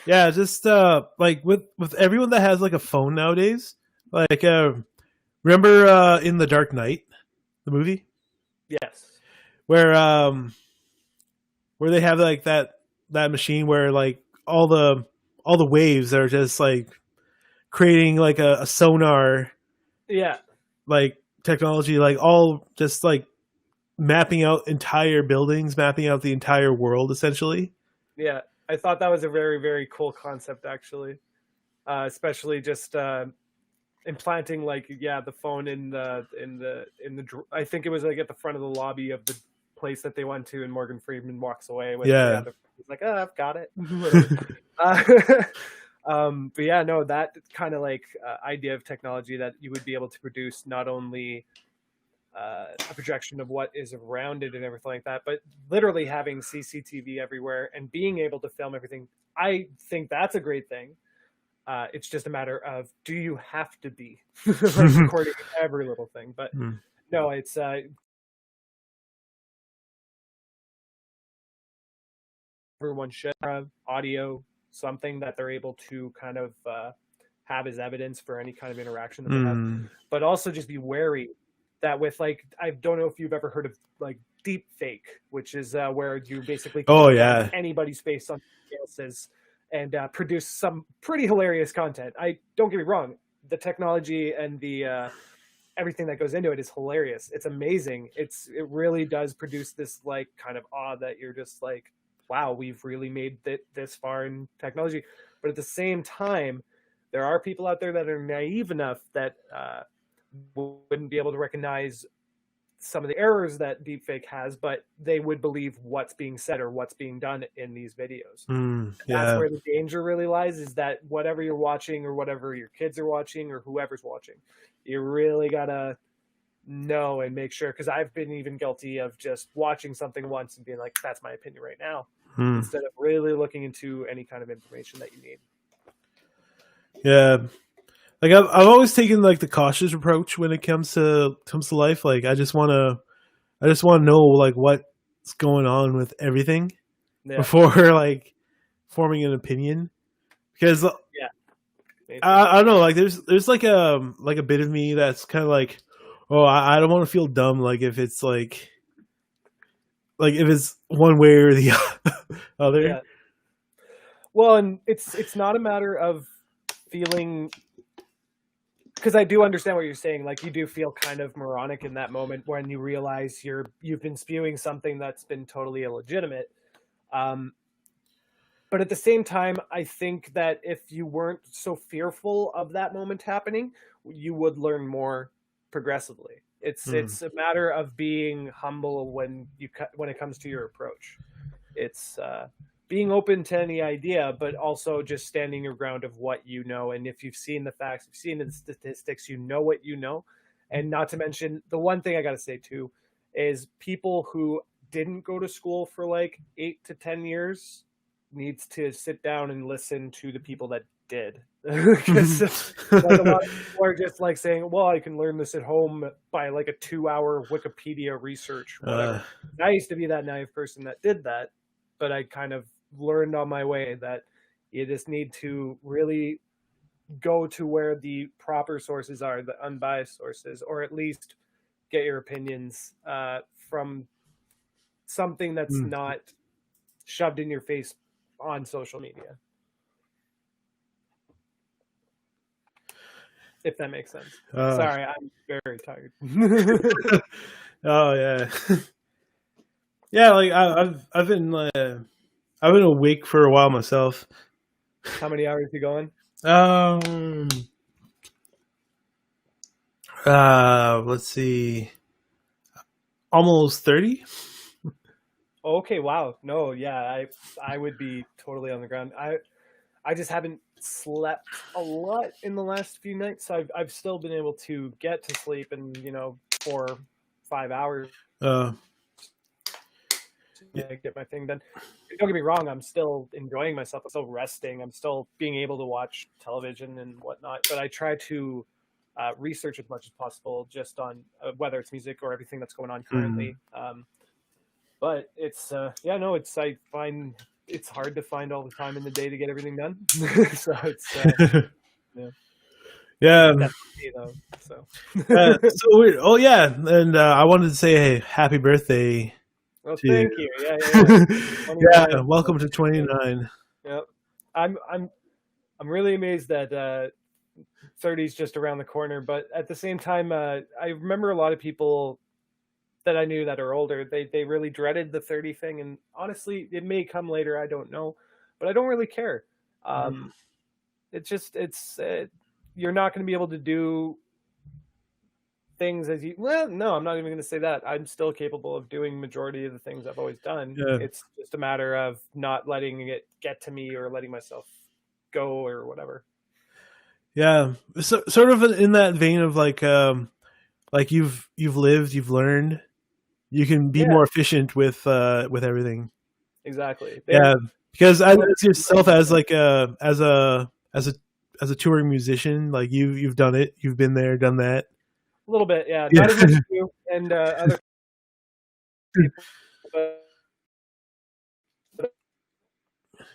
Yeah, just like with everyone that has like a phone nowadays, like remember in The Dark Knight? the movie, Yes. where they have like that machine where like all the waves are just like creating like a sonar Yeah. like technology, like all just like mapping out entire buildings, mapping out the entire world essentially. Yeah. I thought that was a very, very cool concept, actually. Especially just implanting like the phone I think it was like at the front of the lobby of the place that they went to, and Morgan Freeman walks away with Yeah. he's like, oh, I've got it. Whatever. uh, but yeah, no, that kind of like idea of technology that you would be able to produce not only a projection of what is around it and everything like that, but literally having CCTV everywhere and being able to film everything. I think that's a great thing. It's just a matter of, do you have to be like recording every little thing? But no, it's everyone should have audio, something that they're able to kind of have as evidence for any kind of interaction that they have. But also just be wary that with like, I don't know if you've ever heard of like deep fake, which is where you basically anybody's face on else's and produce some pretty hilarious content. I don't get me wrong, the technology and the everything that goes into it is hilarious. It's amazing. It really does produce this like kind of awe that you're just like, wow, we've really made it this far in technology. But at the same time, there are people out there that are naive enough that wouldn't be able to recognize some of the errors that deepfake has, but they would believe what's being said or what's being done in these videos. That's where the danger really lies, is that whatever you're watching or whatever your kids are watching or whoever's watching, you really gotta know and make sure, because I've been even guilty of just watching something once and being like, that's my opinion right now, instead of really looking into any kind of information that you need. Yeah. Like I've always taken like the cautious approach when it comes to life. Like I just want to know like what's going on with everything before like forming an opinion, because I don't know, like there's like a bit of me that's kind of like, oh, I don't want to feel dumb like if it's like if it's one way or the other. Yeah. Well, and it's not a matter of feeling, because I do understand what you're saying. Like, you do feel kind of moronic in that moment when you realize you've been spewing something that's been totally illegitimate. But at the same time, I think that if you weren't so fearful of that moment happening, you would learn more progressively. It's a matter of being humble when it comes to your approach. It's being open to any idea, but also just standing your ground of what you know. And if you've seen the facts, you've seen the statistics, you know what you know. And not to mention, the one thing I got to say too is people who didn't go to school for like 8 to 10 years needs to sit down and listen to the people that did. Because like, a lot of people are just like saying, well, I can learn this at home by like a 2-hour Wikipedia research, whatever. I used to be that naive person that did that, but I kind of learned on my way that you just need to really go to where the proper sources are, the unbiased sources, or at least get your opinions from something that's not shoved in your face on social media. If that makes sense. Sorry, I'm very tired. Oh yeah. Yeah, like I've been awake for a while myself. How many hours you going? Let's see. Almost 30. Okay, wow. No, yeah, I would be totally on the ground. I just haven't slept a lot in the last few nights. I've still been able to get to sleep in 4-5 hours. Get my thing done. Don't get me wrong, I'm still enjoying myself. I'm still resting. I'm still being able to watch television and whatnot. But I try to research as much as possible just on whether it's music or everything that's going on currently. But it's I find it's hard to find all the time in the day to get everything done. So it's Yeah. That's me though. So. So weird. Oh yeah, and I wanted to say hey, happy birthday Well, to thank you. Yeah. yeah, 29. welcome to 29. Yep. I'm really amazed that 30 is just around the corner, but at the same time, I remember a lot of people that I knew that are older. They really dreaded the 30 thing, and honestly, it may come later. I don't know, but I don't really care. Um, it's you're not going to be able to do things as you. Well, no, I'm not even going to say that. I'm still capable of doing majority of the things I've always done. Yeah. It's just a matter of not letting it get to me or letting myself go or whatever. Yeah, so, sort of in that vein of like you've lived, you've learned, you can be Yeah, more efficient with everything. exactly. Yeah, because as yourself as like as a touring musician, like you've done it, you've been there, done that. A little bit, yeah. Yeah. Not as much as you and other people, but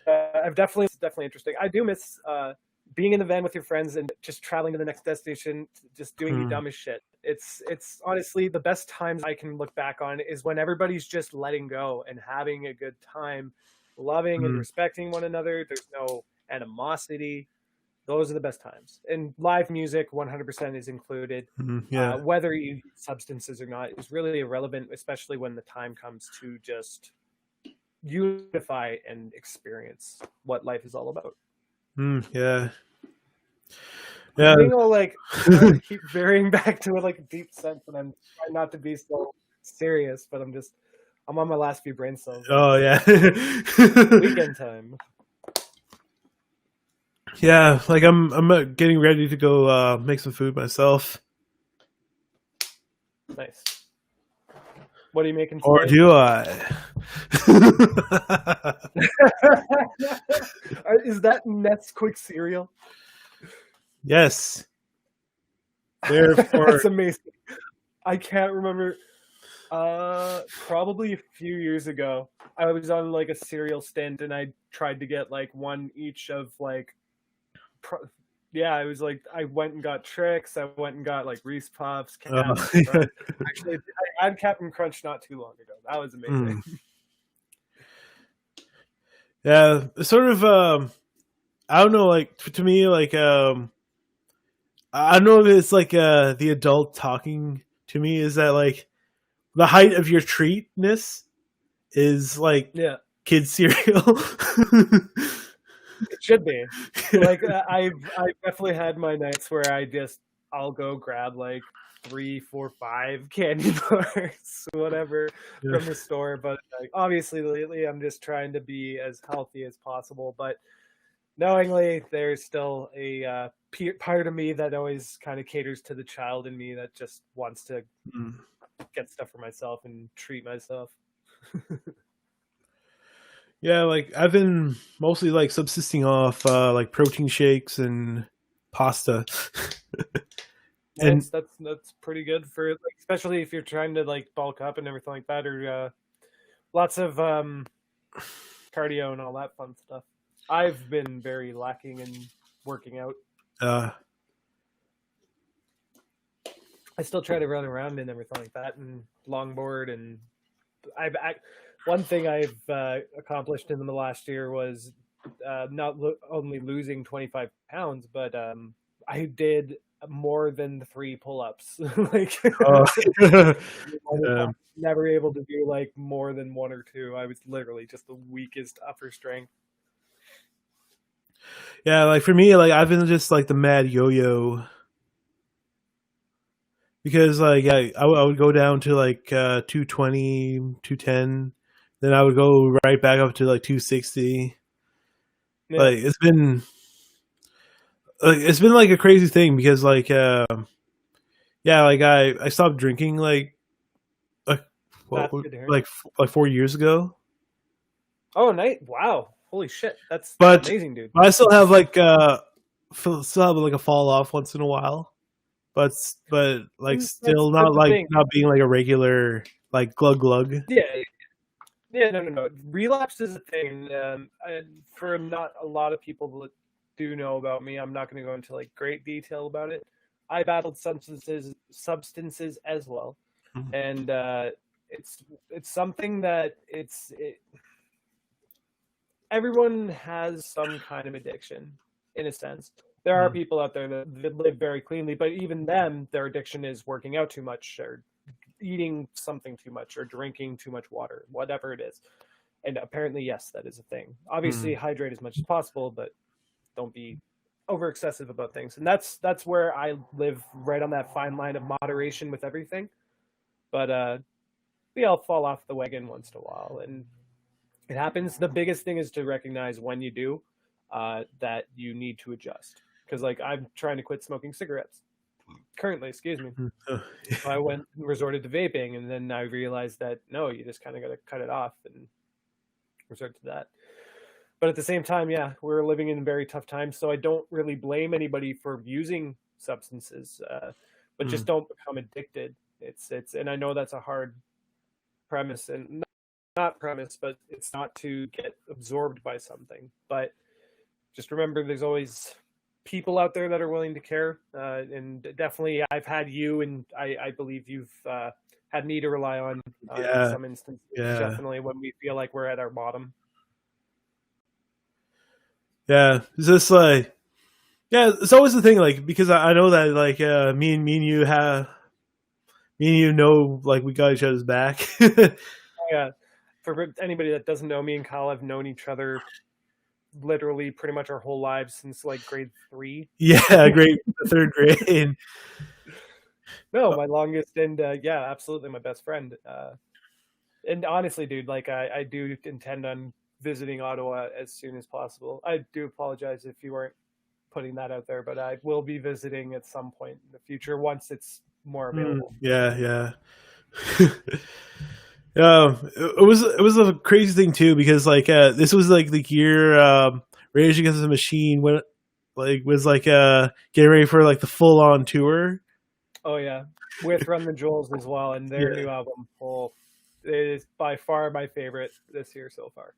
I've definitely interesting. I do miss being in the van with your friends and just traveling to the next destination, just doing the Mm, dumbest shit. It's honestly the best times I can look back on is when everybody's just letting go and having a good time, loving and mm, respecting one another. There's no animosity. Those are the best times. And live music, 100% is included. yeah. Whether you use substances or not is really irrelevant, especially when the time comes to just unify and experience what life is all about. Yeah. Yeah. Being all like, trying to keep varying back to like a deep sense, and I'm trying not to be so serious, but I'm on my last few brain cells. Oh yeah. Weekend time. Yeah, like I'm getting ready to go make some food myself. Nice. What are you making Or today? do I? Is that Nesquik cereal? Yes. Therefore, That's amazing. I can't remember. Probably a few years ago, I was on like a cereal stint, and I tried to get like one each of like, yeah, it was like I went and got Trix. I went and got like Reese Puffs, Captain Crunch. Actually, I had Captain Crunch not too long ago. That was amazing. yeah, sort of. I don't know. Like to me, like I don't know if it's like the adult talking to me. Is that like the height of your treatness is like Yeah, kid cereal? it should be. Like I've definitely had my nights where I'll go grab like 3, 4, 5 candy bars, whatever, Yeah. from the store. But like, obviously, lately I'm just trying to be as healthy as possible. But knowingly, there's still a part of me that always kind of caters to the child in me that just wants to Mm. get stuff for myself and treat myself. Yeah, like I've been mostly like subsisting off like protein shakes and pasta. And Nice. That's pretty good for like, especially if you're trying to like bulk up and everything like that, or lots of cardio and all that fun stuff. I've been very lacking in working out. uh I still try to run around and everything like that, and longboard. And one thing I've accomplished in the last year was not only losing 25 pounds, but I did more than 3 pull-ups. Like, yeah. never able to do like more than 1 or 2. I was literally just the weakest upper strength. Yeah, like for me, like I've been just like the mad yo-yo because like I would go down to like 220, 210, then I would go right back up to like 260. Yeah. Like it's been like a crazy thing because like yeah, like I stopped drinking like That's good to hear. like 4 years ago. Oh, night! Wow, holy shit, that's But amazing, dude. I still have like still have like a fall off once in a while. But like still That's not the like thing. not being like a regular like glug glug. Yeah, yeah, no. Relapse is a thing. For not a lot of people do know about me. I'm not going to go into like great detail about it. I battled substances as well, Mhm. and it's something that everyone has some kind of addiction, in a sense. There are Mhm. people out there that live very cleanly, but even them, their addiction is working out too much, or eating something too much, or drinking too much water, whatever it is. And apparently, yes, that is a thing. Obviously, hydrate as much as possible, but don't be over excessive about things. And that's where I live, right on that fine line of moderation with everything. But we all fall off the wagon once in a while, and it happens. The biggest thing is to recognize when you do that you need to adjust. Because like I'm trying to quit smoking cigarettes currently, excuse me. Oh, So I went and resorted to vaping, and then I realized that no, you just kind of got to cut it off and resort to that. But at the same time, yeah, we're living in very tough times, so I don't really blame anybody for using substances, but just don't become addicted. And I know that's a hard premise, and not premise, but it's not to get absorbed by something. But just remember, there's always people out there that are willing to care, and definitely, I've had you, and I believe you've had me to rely on in yeah, some instances. yeah, Definitely, when we feel like we're at our bottom. yeah. It's just like, yeah, it's always the thing, like, because I know that like me and you know, like, we got each other's back. Yeah, for anybody that doesn't know, me and Kyle have known each other literally pretty much our whole lives since like grade 3. Yeah, great, third grade. No, my longest, and yeah, absolutely my best friend. And honestly, dude, like I do intend on visiting Ottawa as soon as possible. I do apologize if you weren't putting that out there, but I will be visiting at some point in the future once it's more available. Yeah, yeah. It was a crazy thing too, because like this was like the year Rage Against the Machine when like was like getting ready for like the full on tour. Oh yeah, with Run the Jewels as well, and their new album, Full, is by far my favorite this year so far.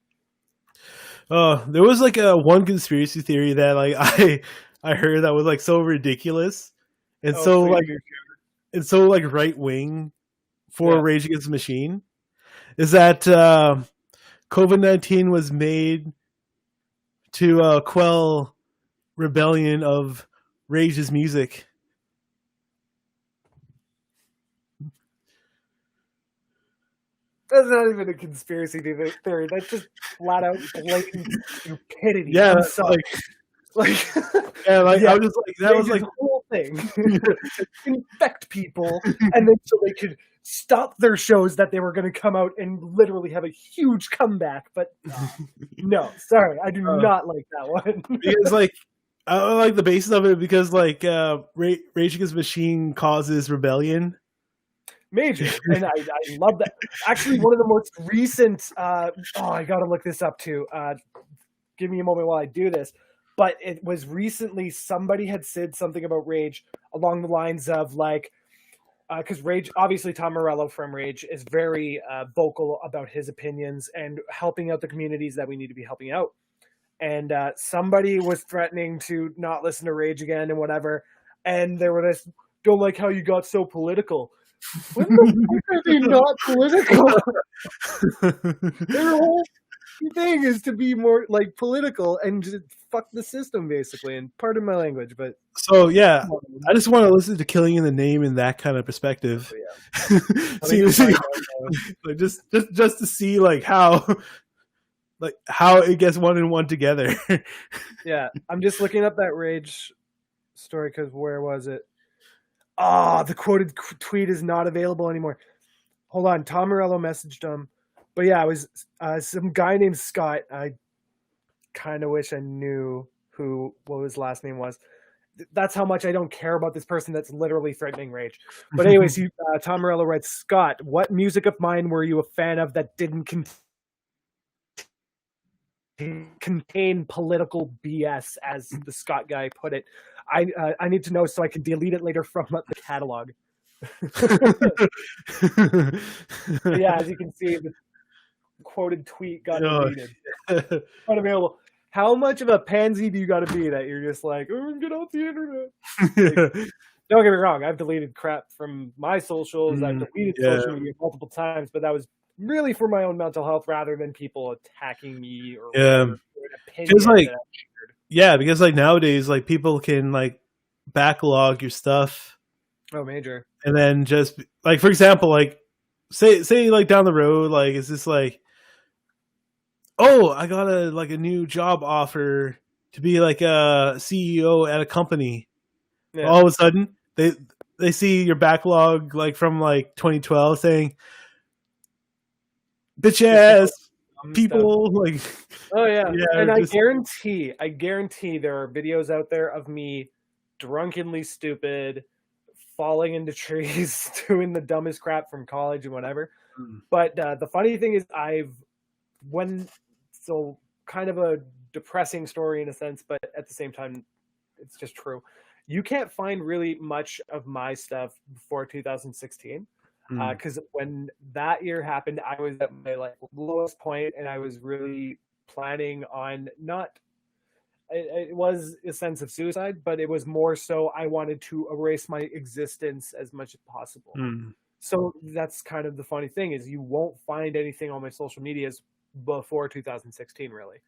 There was like a one conspiracy theory that like I heard that was like so ridiculous and so like right wing for Rage Against the Machine is that COVID-19 was made to quell rebellion of Rage's music. That's not even a conspiracy theory. That's just flat out blatant stupidity. Yeah, like yeah, like I was just like that was like the whole thing. Infect people, and then so they could stop their shows that they were going to come out and literally have a huge comeback. But no, sorry, I do not like that one. Because like I don't like the basis of it, because like Rage Against the Machine causes rebellion. Major, and I love that. Actually, one of the most recent. I gotta look this up too. Give me a moment while I do this. But it was recently, somebody had said something about Rage along the lines of like, because Rage, obviously Tom Morello from Rage is very vocal about his opinions and helping out the communities that we need to be helping out. And somebody was threatening to not listen to Rage again and whatever. And they were this, don't like how you got so political. When the fuck are they not political? Their whole thing is to be more like political and just fuck the system, basically. And pardon my language, but so yeah, I just want to listen to Killing in the Name in that kind of perspective. Yeah. Like just to see like how it gets one and one together. Yeah, I'm just looking up that Rage story because where was it? The quoted tweet is not available anymore. Hold on, Tom Morello messaged him. But yeah, it was some guy named Scott. I kind of wish I knew what his last name was. That's how much I don't care about this person that's literally threatening Rage. But anyways, Tom Morello writes, Scott, what music of mine were you a fan of that didn't contain political BS, as the Scott guy put it? I need to know so I can delete it later from the catalog. Yeah, as you can see, the quoted tweet got deleted. Unavailable. how much of a pansy do you got to be that you're just like, oh, get off the internet? Like, don't get me wrong, I've deleted crap from my socials. I've deleted Yeah. social media multiple times, but that was really for my own mental health rather than people attacking me or Yeah. whatever, or an Because opinion like, that I shared. yeah, because like nowadays, like people can like backlog your stuff, Oh, major. and then just like, for example, like say like down the road, like it's just like, oh, I got a new job offer to be like a CEO at a company. Yeah. All of a sudden, they see your backlog like from like 2012 saying, bitch ass people, like, oh yeah, yeah, and just, I guarantee there are videos out there of me drunkenly stupid, falling into trees, doing the dumbest crap from college and whatever. But the funny thing is, so kind of a depressing story in a sense, but at the same time, it's just true. You can't find really much of my stuff before 2016 because when that year happened, I was at my like lowest point, and I was really planning on not. It was a sense of suicide, but it was more so I wanted to erase my existence as much as possible. So that's kind of the funny thing is you won't find anything on my social medias before 2016, really.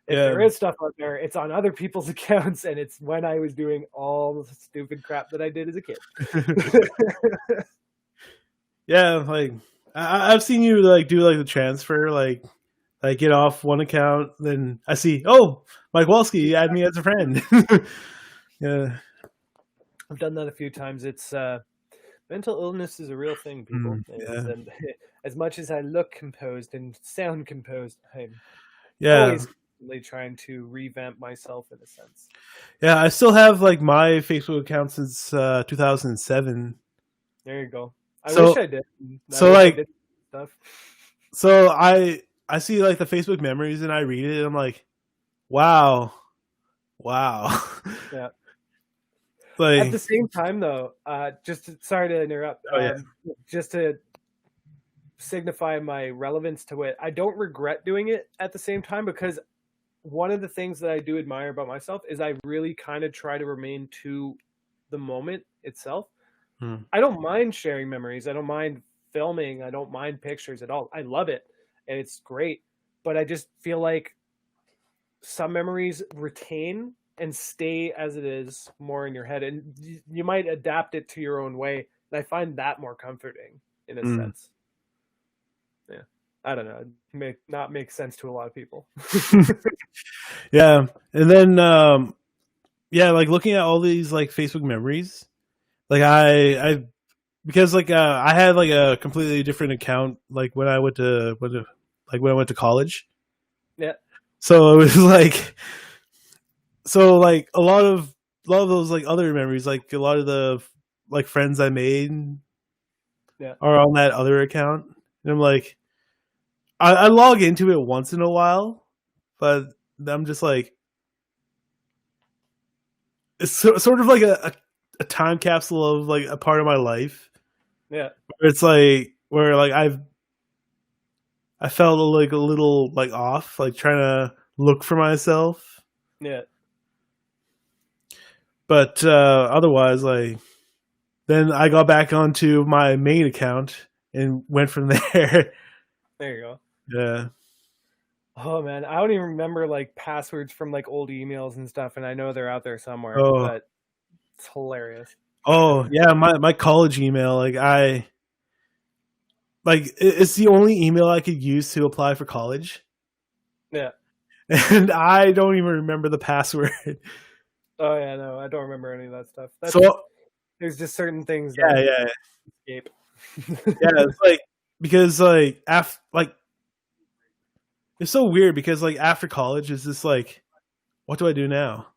If yeah. there is stuff out there, it's on other people's accounts, and it's when I was doing all the stupid crap that I did as a kid. Yeah, like I've seen you like do like the transfer, like get off one account, then I see, oh, Mike Walski, add me as a friend. Yeah, I've done that a few times. It's mental illness is a real thing, people. yeah, And as much as I look composed and sound composed, I'm yeah, always trying to revamp myself in a sense. yeah. I still have like my Facebook account since 2007. There you go. I So wish I did. so I like did stuff. so I see like the Facebook memories and I read it and I'm like, wow, wow. Yeah. Like, At the same time, though, sorry to interrupt. oh yeah, Just to signify my relevance to it, I don't regret doing it at the same time because one of the things that I do admire about myself is I really kind of try to remain to the moment itself. I don't mind sharing memories. I don't mind filming. I don't mind pictures at all. I love it and it's great. But I just feel like some memories retain and stay as it is more in your head, and you might adapt it to your own way. And I find that more comforting in a sense. Yeah, I don't know. It may not make sense to a lot of people. yeah, and then yeah, like looking at all these like Facebook memories, like I because like I had like a completely different account like when I went to college. Yeah. So it was like, so like a lot of those like other memories, like a lot of the like friends I made, yeah, are on that other account, and I'm like, I log into it once in a while, but I'm just like, it's sort of like a time capsule of like a part of my life. Yeah, it's like where like I felt like a little like off, like trying to look for myself. Yeah. But otherwise, like, then I got back onto my main account and went from there. There you go. Yeah. Oh man, I don't even remember like passwords from like old emails and stuff, and I know they're out there somewhere. Oh. But it's hilarious. Oh yeah, my college email, it's the only email I could use to apply for college. Yeah. And I don't even remember the password. Oh yeah, no, I don't remember any of that stuff. There's just certain things that escape. Yeah, it's like, because like it's so weird because like after college it's just like, what do I do now?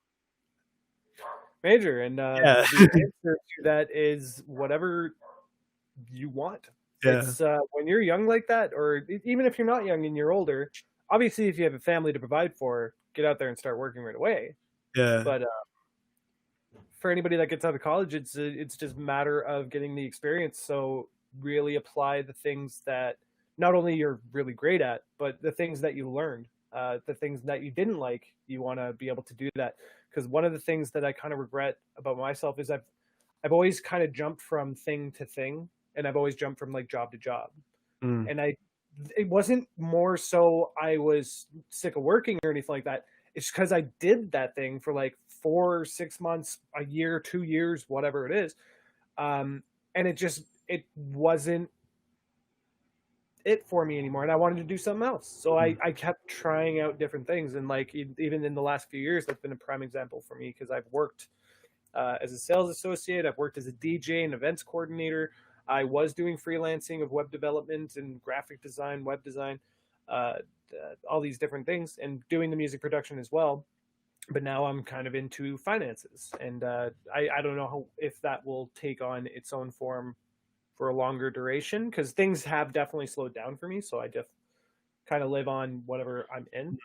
Major, and Yeah. the answer to that is whatever you want. Yeah. It's when you're young like that, or even if you're not young and you're older, obviously if you have a family to provide for, get out there and start working right away. Yeah. But for anybody that gets out of college, it's just a matter of getting the experience. So really apply the things that not only you're really great at, but the things that you learned. the things that you didn't like, you want to be able to do that. Because one of the things that I kind of regret about myself is I've always kind of jumped from thing to thing, and I've always jumped from like job to job. Mm. And it wasn't more so I was sick of working or anything like that. It's because I did that thing for like 4 6 months, a year, 2 years, whatever it is. And it wasn't it for me anymore, and I wanted to do something else. So I kept trying out different things, and like even in the last few years, that's been a prime example for me because I've worked as a sales associate, I've worked as a DJ and events coordinator. I was doing freelancing of web development and graphic design, web design, uh, all these different things, and doing the music production as well. But now I'm kind of into finances, and I don't know if that will take on its own form for a longer duration because things have definitely slowed down for me. So I just kind of live on whatever I'm in.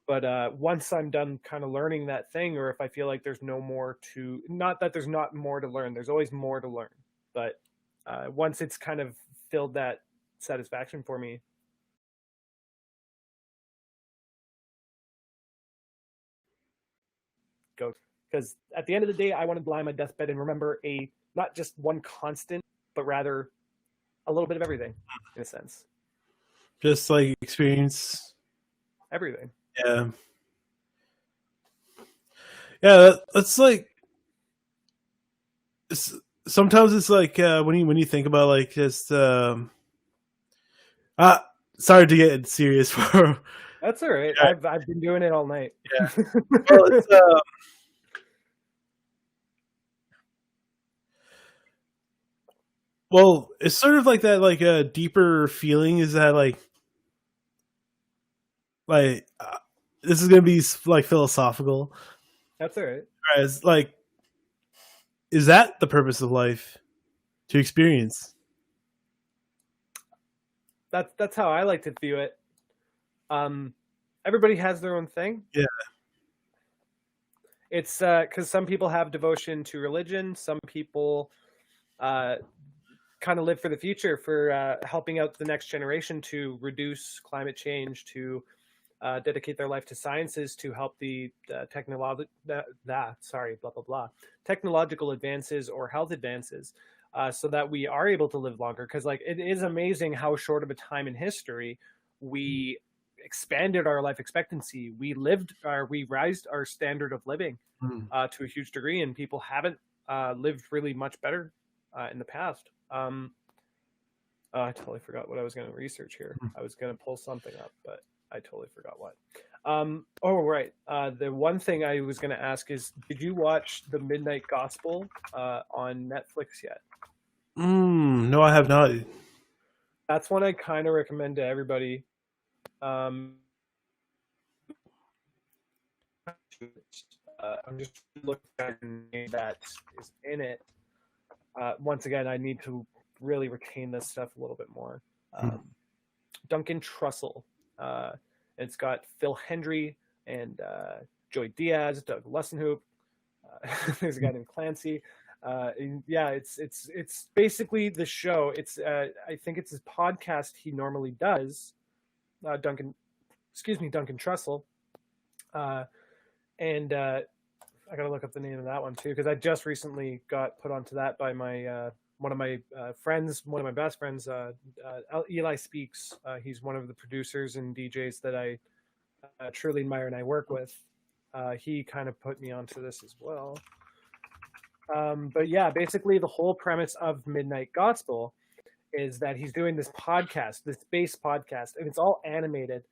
But once I'm done kind of learning that thing, or if I feel like there's no more to, not that there's not more to learn, there's always more to learn. But once it's kind of filled that satisfaction for me, go. Because at the end of the day, I want to lie on my deathbed and remember not just one constant, but rather a little bit of everything, in a sense. Just like experience. Everything. Yeah. Yeah, that's like sometimes it's like when you think about like just uh sorry to get serious for That's all right. yeah, I've been doing it all night. yeah. Well, it's sort of like that like a deeper feeling is that like this is gonna be like philosophical. That's all right. As like, is that the purpose of life? To experience. That's how I like to view it. Everybody has their own thing. Yeah. It's because some people have devotion to religion. Some people kind of live for the future, for helping out the next generation to reduce climate change, to dedicate their life to sciences, to help the technological advances or health advances, so that we are able to live longer. Because like it is amazing how short of a time in history we expanded our life expectancy. We raised our standard of living to a huge degree, and people haven't lived really much better in the past. I totally forgot what I was going to research here. I was going to pull something up, but I totally forgot what. Oh, right. The one thing I was going to ask is, did you watch The Midnight Gospel on Netflix yet? No, I have not. That's one I kind of recommend to everybody. I'm just looking at the name that is in it. Once again, I need to really retain this stuff a little bit more. Duncan Trussell. It's got Phil Hendry and Joey Diaz, Doug Lussenhoop. There's a guy named Clancy. Yeah, it's basically the show. It's I think it's his podcast he normally does. Duncan Trussell. And I gotta look up the name of that one too, because I just recently got put onto that by my one of my friends, one of my best friends, Eli Speaks. He's one of the producers and DJs that I truly admire and I work with. He kind of put me onto this as well. But yeah, basically the whole premise of Midnight Gospel is that he's doing this podcast, this space podcast, and it's all animated.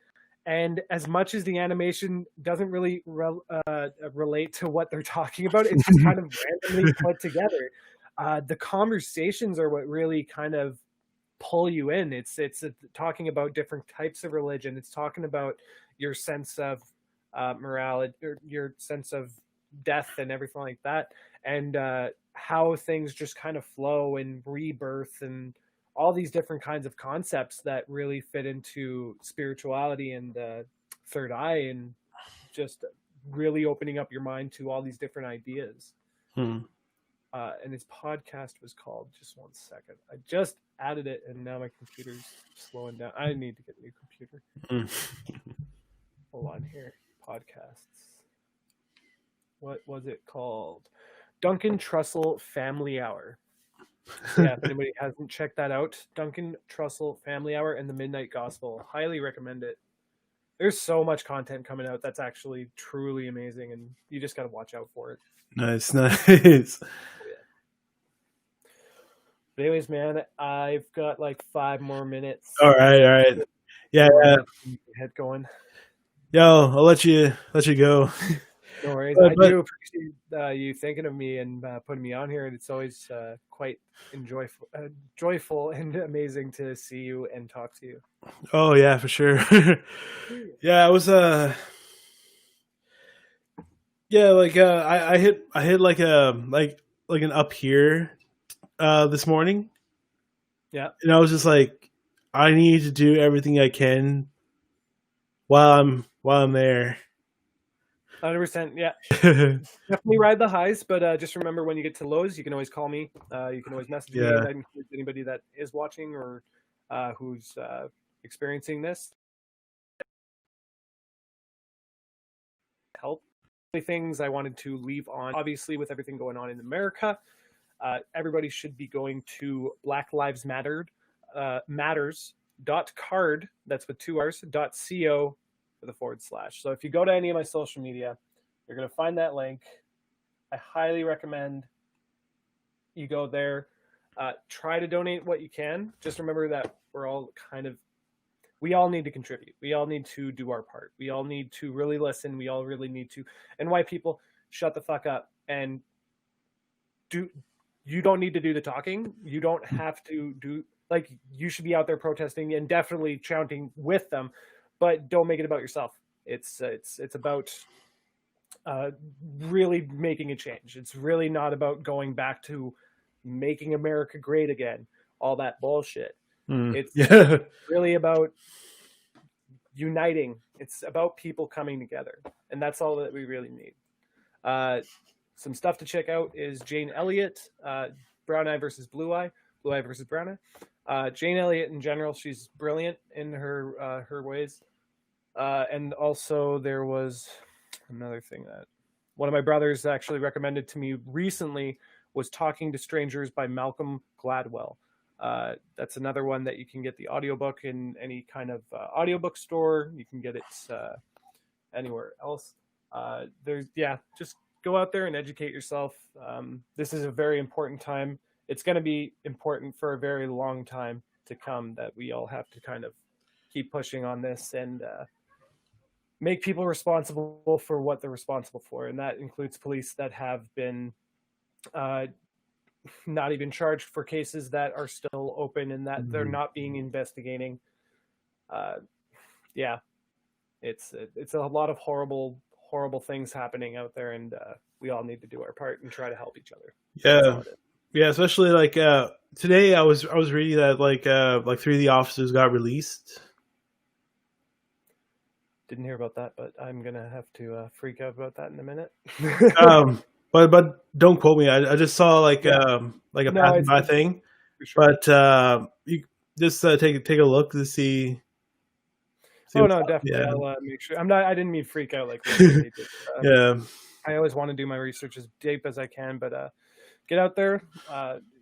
And as much as the animation doesn't really relate to what they're talking about, it's just kind of randomly put together. The conversations are what really kind of pull you in. It's talking about different types of religion. It's talking about your sense of morality, or your sense of death and everything like that, and how things just kind of flow and rebirth and all these different kinds of concepts that really fit into spirituality and third eye, and just really opening up your mind to all these different ideas. And his podcast was called, just one second, I just added it and now my computer's slowing down. I need to get a new computer. Hold podcasts. What was it called? Duncan Trussell Family Hour. Yeah, if anybody hasn't checked that out, Duncan Trussell Family Hour and the Midnight Gospel. Highly recommend it. There's so much content coming out that's actually truly amazing, and you just got to watch out for it. Nice. Nice. But anyways, man, I've got like 5 more minutes. All right. Yeah. Head going. Yo, I'll let you go. No worries. But- I do appreciate you thinking of me and putting me on here. It's always quite joyful and amazing to see you and talk to you. Oh yeah, for sure. Yeah, I was yeah, like I hit like an up here this morning. Yeah. And I was just like, I need to do everything I can while I'm there. 100%. Yeah. Definitely ride the highs, but just remember when you get to lows, you can always call me. You can always message me. Yeah. That includes anybody that is watching or who's experiencing this. Help. Things I wanted to leave on, obviously, with everything going on in America, everybody should be going to Black Lives Matter matters.card, that's with 2 R's, .co with a /. So if you go to any of my social media, you're going to find that link. I highly recommend you go there. Try to donate what you can. Just remember that we all need to contribute. We all need to do our part. We all need to really listen. We all really need to. And white people, shut the fuck up and do. You don't need to do the talking. You don't have to do, like, you should be out there protesting and definitely chanting with them, but don't make it about yourself. It's about really making a change. It's really not about going back to making America great again, all that bullshit. It's really about uniting. It's about people coming together, and that's all that we really need. Some stuff to check out is Jane Elliott, Brown Eye versus Blue Eye, Blue Eye versus Brown Eye. Jane Elliott in general, she's brilliant in her ways. And also there was another thing that one of my brothers actually recommended to me recently was Talking to Strangers by Malcolm Gladwell. That's another one that you can get the audiobook in any kind of audiobook store. You can get it anywhere else. Just go out there and educate yourself. This is a very important time. It's going to be important for a very long time to come, that we all have to kind of keep pushing on this and make people responsible for what they're responsible for. And that includes police that have been not even charged for cases that are still open and that they're not being investigating. It's a lot of horrible things happening out there, and we all need to do our part and try to help each other. Yeah, especially like today I was reading that like 3 of the officers got released. Didn't hear about that, but I'm gonna have to freak out about that in a minute. But don't quote me. I just saw like a passing by thing. Sure. But you just take a look to see. Oh no, definitely. Yeah. I'll make sure. I didn't mean freak out like. Did. Yeah. I always want to do my research as deep as I can, but get out there.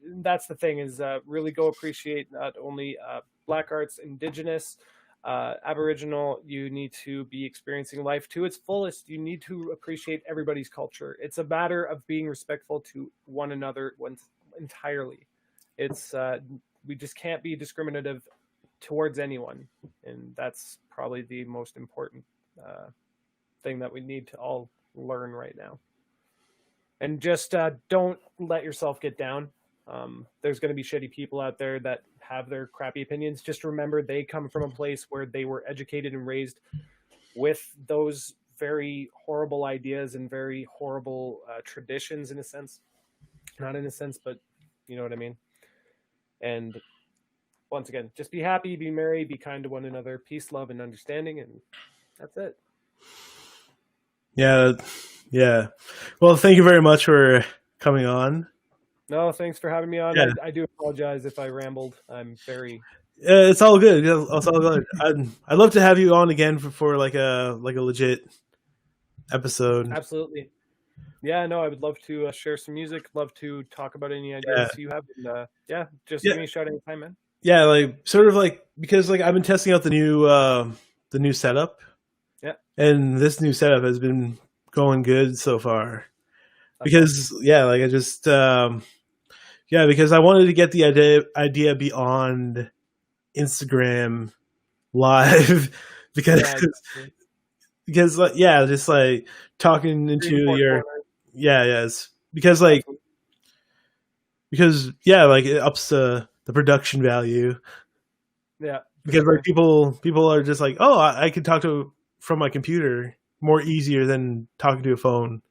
That's the thing, is really go appreciate not only Black arts, Indigenous, Aboriginal. You need to be experiencing life to its fullest. You need to appreciate everybody's culture. It's a matter of being respectful to one another entirely. It's we just can't be discriminative towards anyone, and that's probably the most important thing that we need to all learn right now. And just don't let yourself get down. There's going to be shitty people out there that have their crappy opinions. Just remember, they come from a place where they were educated and raised with those very horrible ideas and very horrible traditions, in a sense. Not in a sense, but you know what I mean. And once again, just be happy, be merry, be kind to one another, peace, love, and understanding, and that's it. Yeah. Well, thank you very much for coming on. No, thanks for having me on. Yeah. I do apologize if I rambled. I'm very. It's all good. It's all good. I'd love to have you on again for like a legit episode. Absolutely. Yeah, no, I would love to share some music. Love to talk about any Yeah, ideas you have. And, yeah, just yeah, give me a shout anytime, man. yeah. Like sort of like because like I've been testing out the new setup, Yeah, and this new setup has been going good so far. that's awesome. Because yeah, like I just yeah, because I wanted to get the idea beyond Instagram live because Yeah, exactly. like yeah, just like talking Three, into four your corners. yeah, yes. Because like Absolutely. because yeah, like it ups the production value Yeah, for because like sure. people are just like, "Oh, I can talk to from my computer more easier than talking to a phone."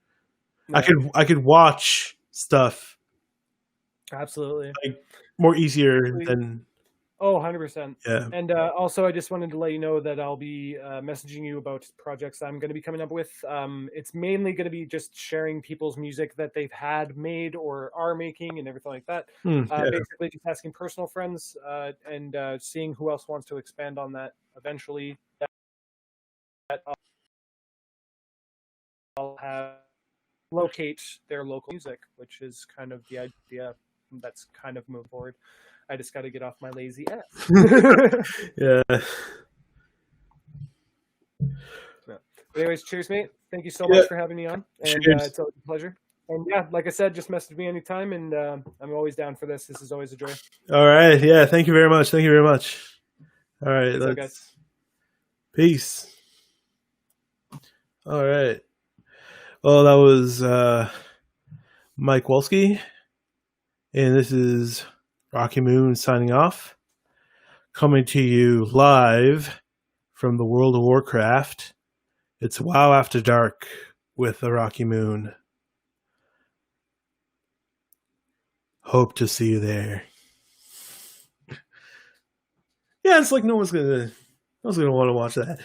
Yeah, I could watch stuff absolutely. like more easier Actually, than oh, 100%. yeah. And also, I just wanted to let you know that I'll be messaging you about projects I'm going to be coming up with. It's mainly going to be just sharing people's music that they've had made or are making and everything like that. Yeah. Basically, just asking personal friends and seeing who else wants to expand on that eventually. That I'll have locate their local music, which is kind of the idea that's kind of moved forward. I just got to get off my lazy ass. Yeah. Yeah. Anyways, cheers, mate. Thank you so Yeah. much for having me on, and Cheers. it's always a pleasure. And yeah, like I said, just message me anytime, and I'm always down for this. This is always a joy. All right. Yeah. Thank you very much. Thank you very much. All right. Peace out, guys. Let's peace. All right. Well, that was Mike Wolski, and this is Rocky Moon signing off, coming to you live from the World of Warcraft. It's WoW After Dark with the Rocky Moon. Hope to see you there. Yeah, it's like no one's gonna want to watch that.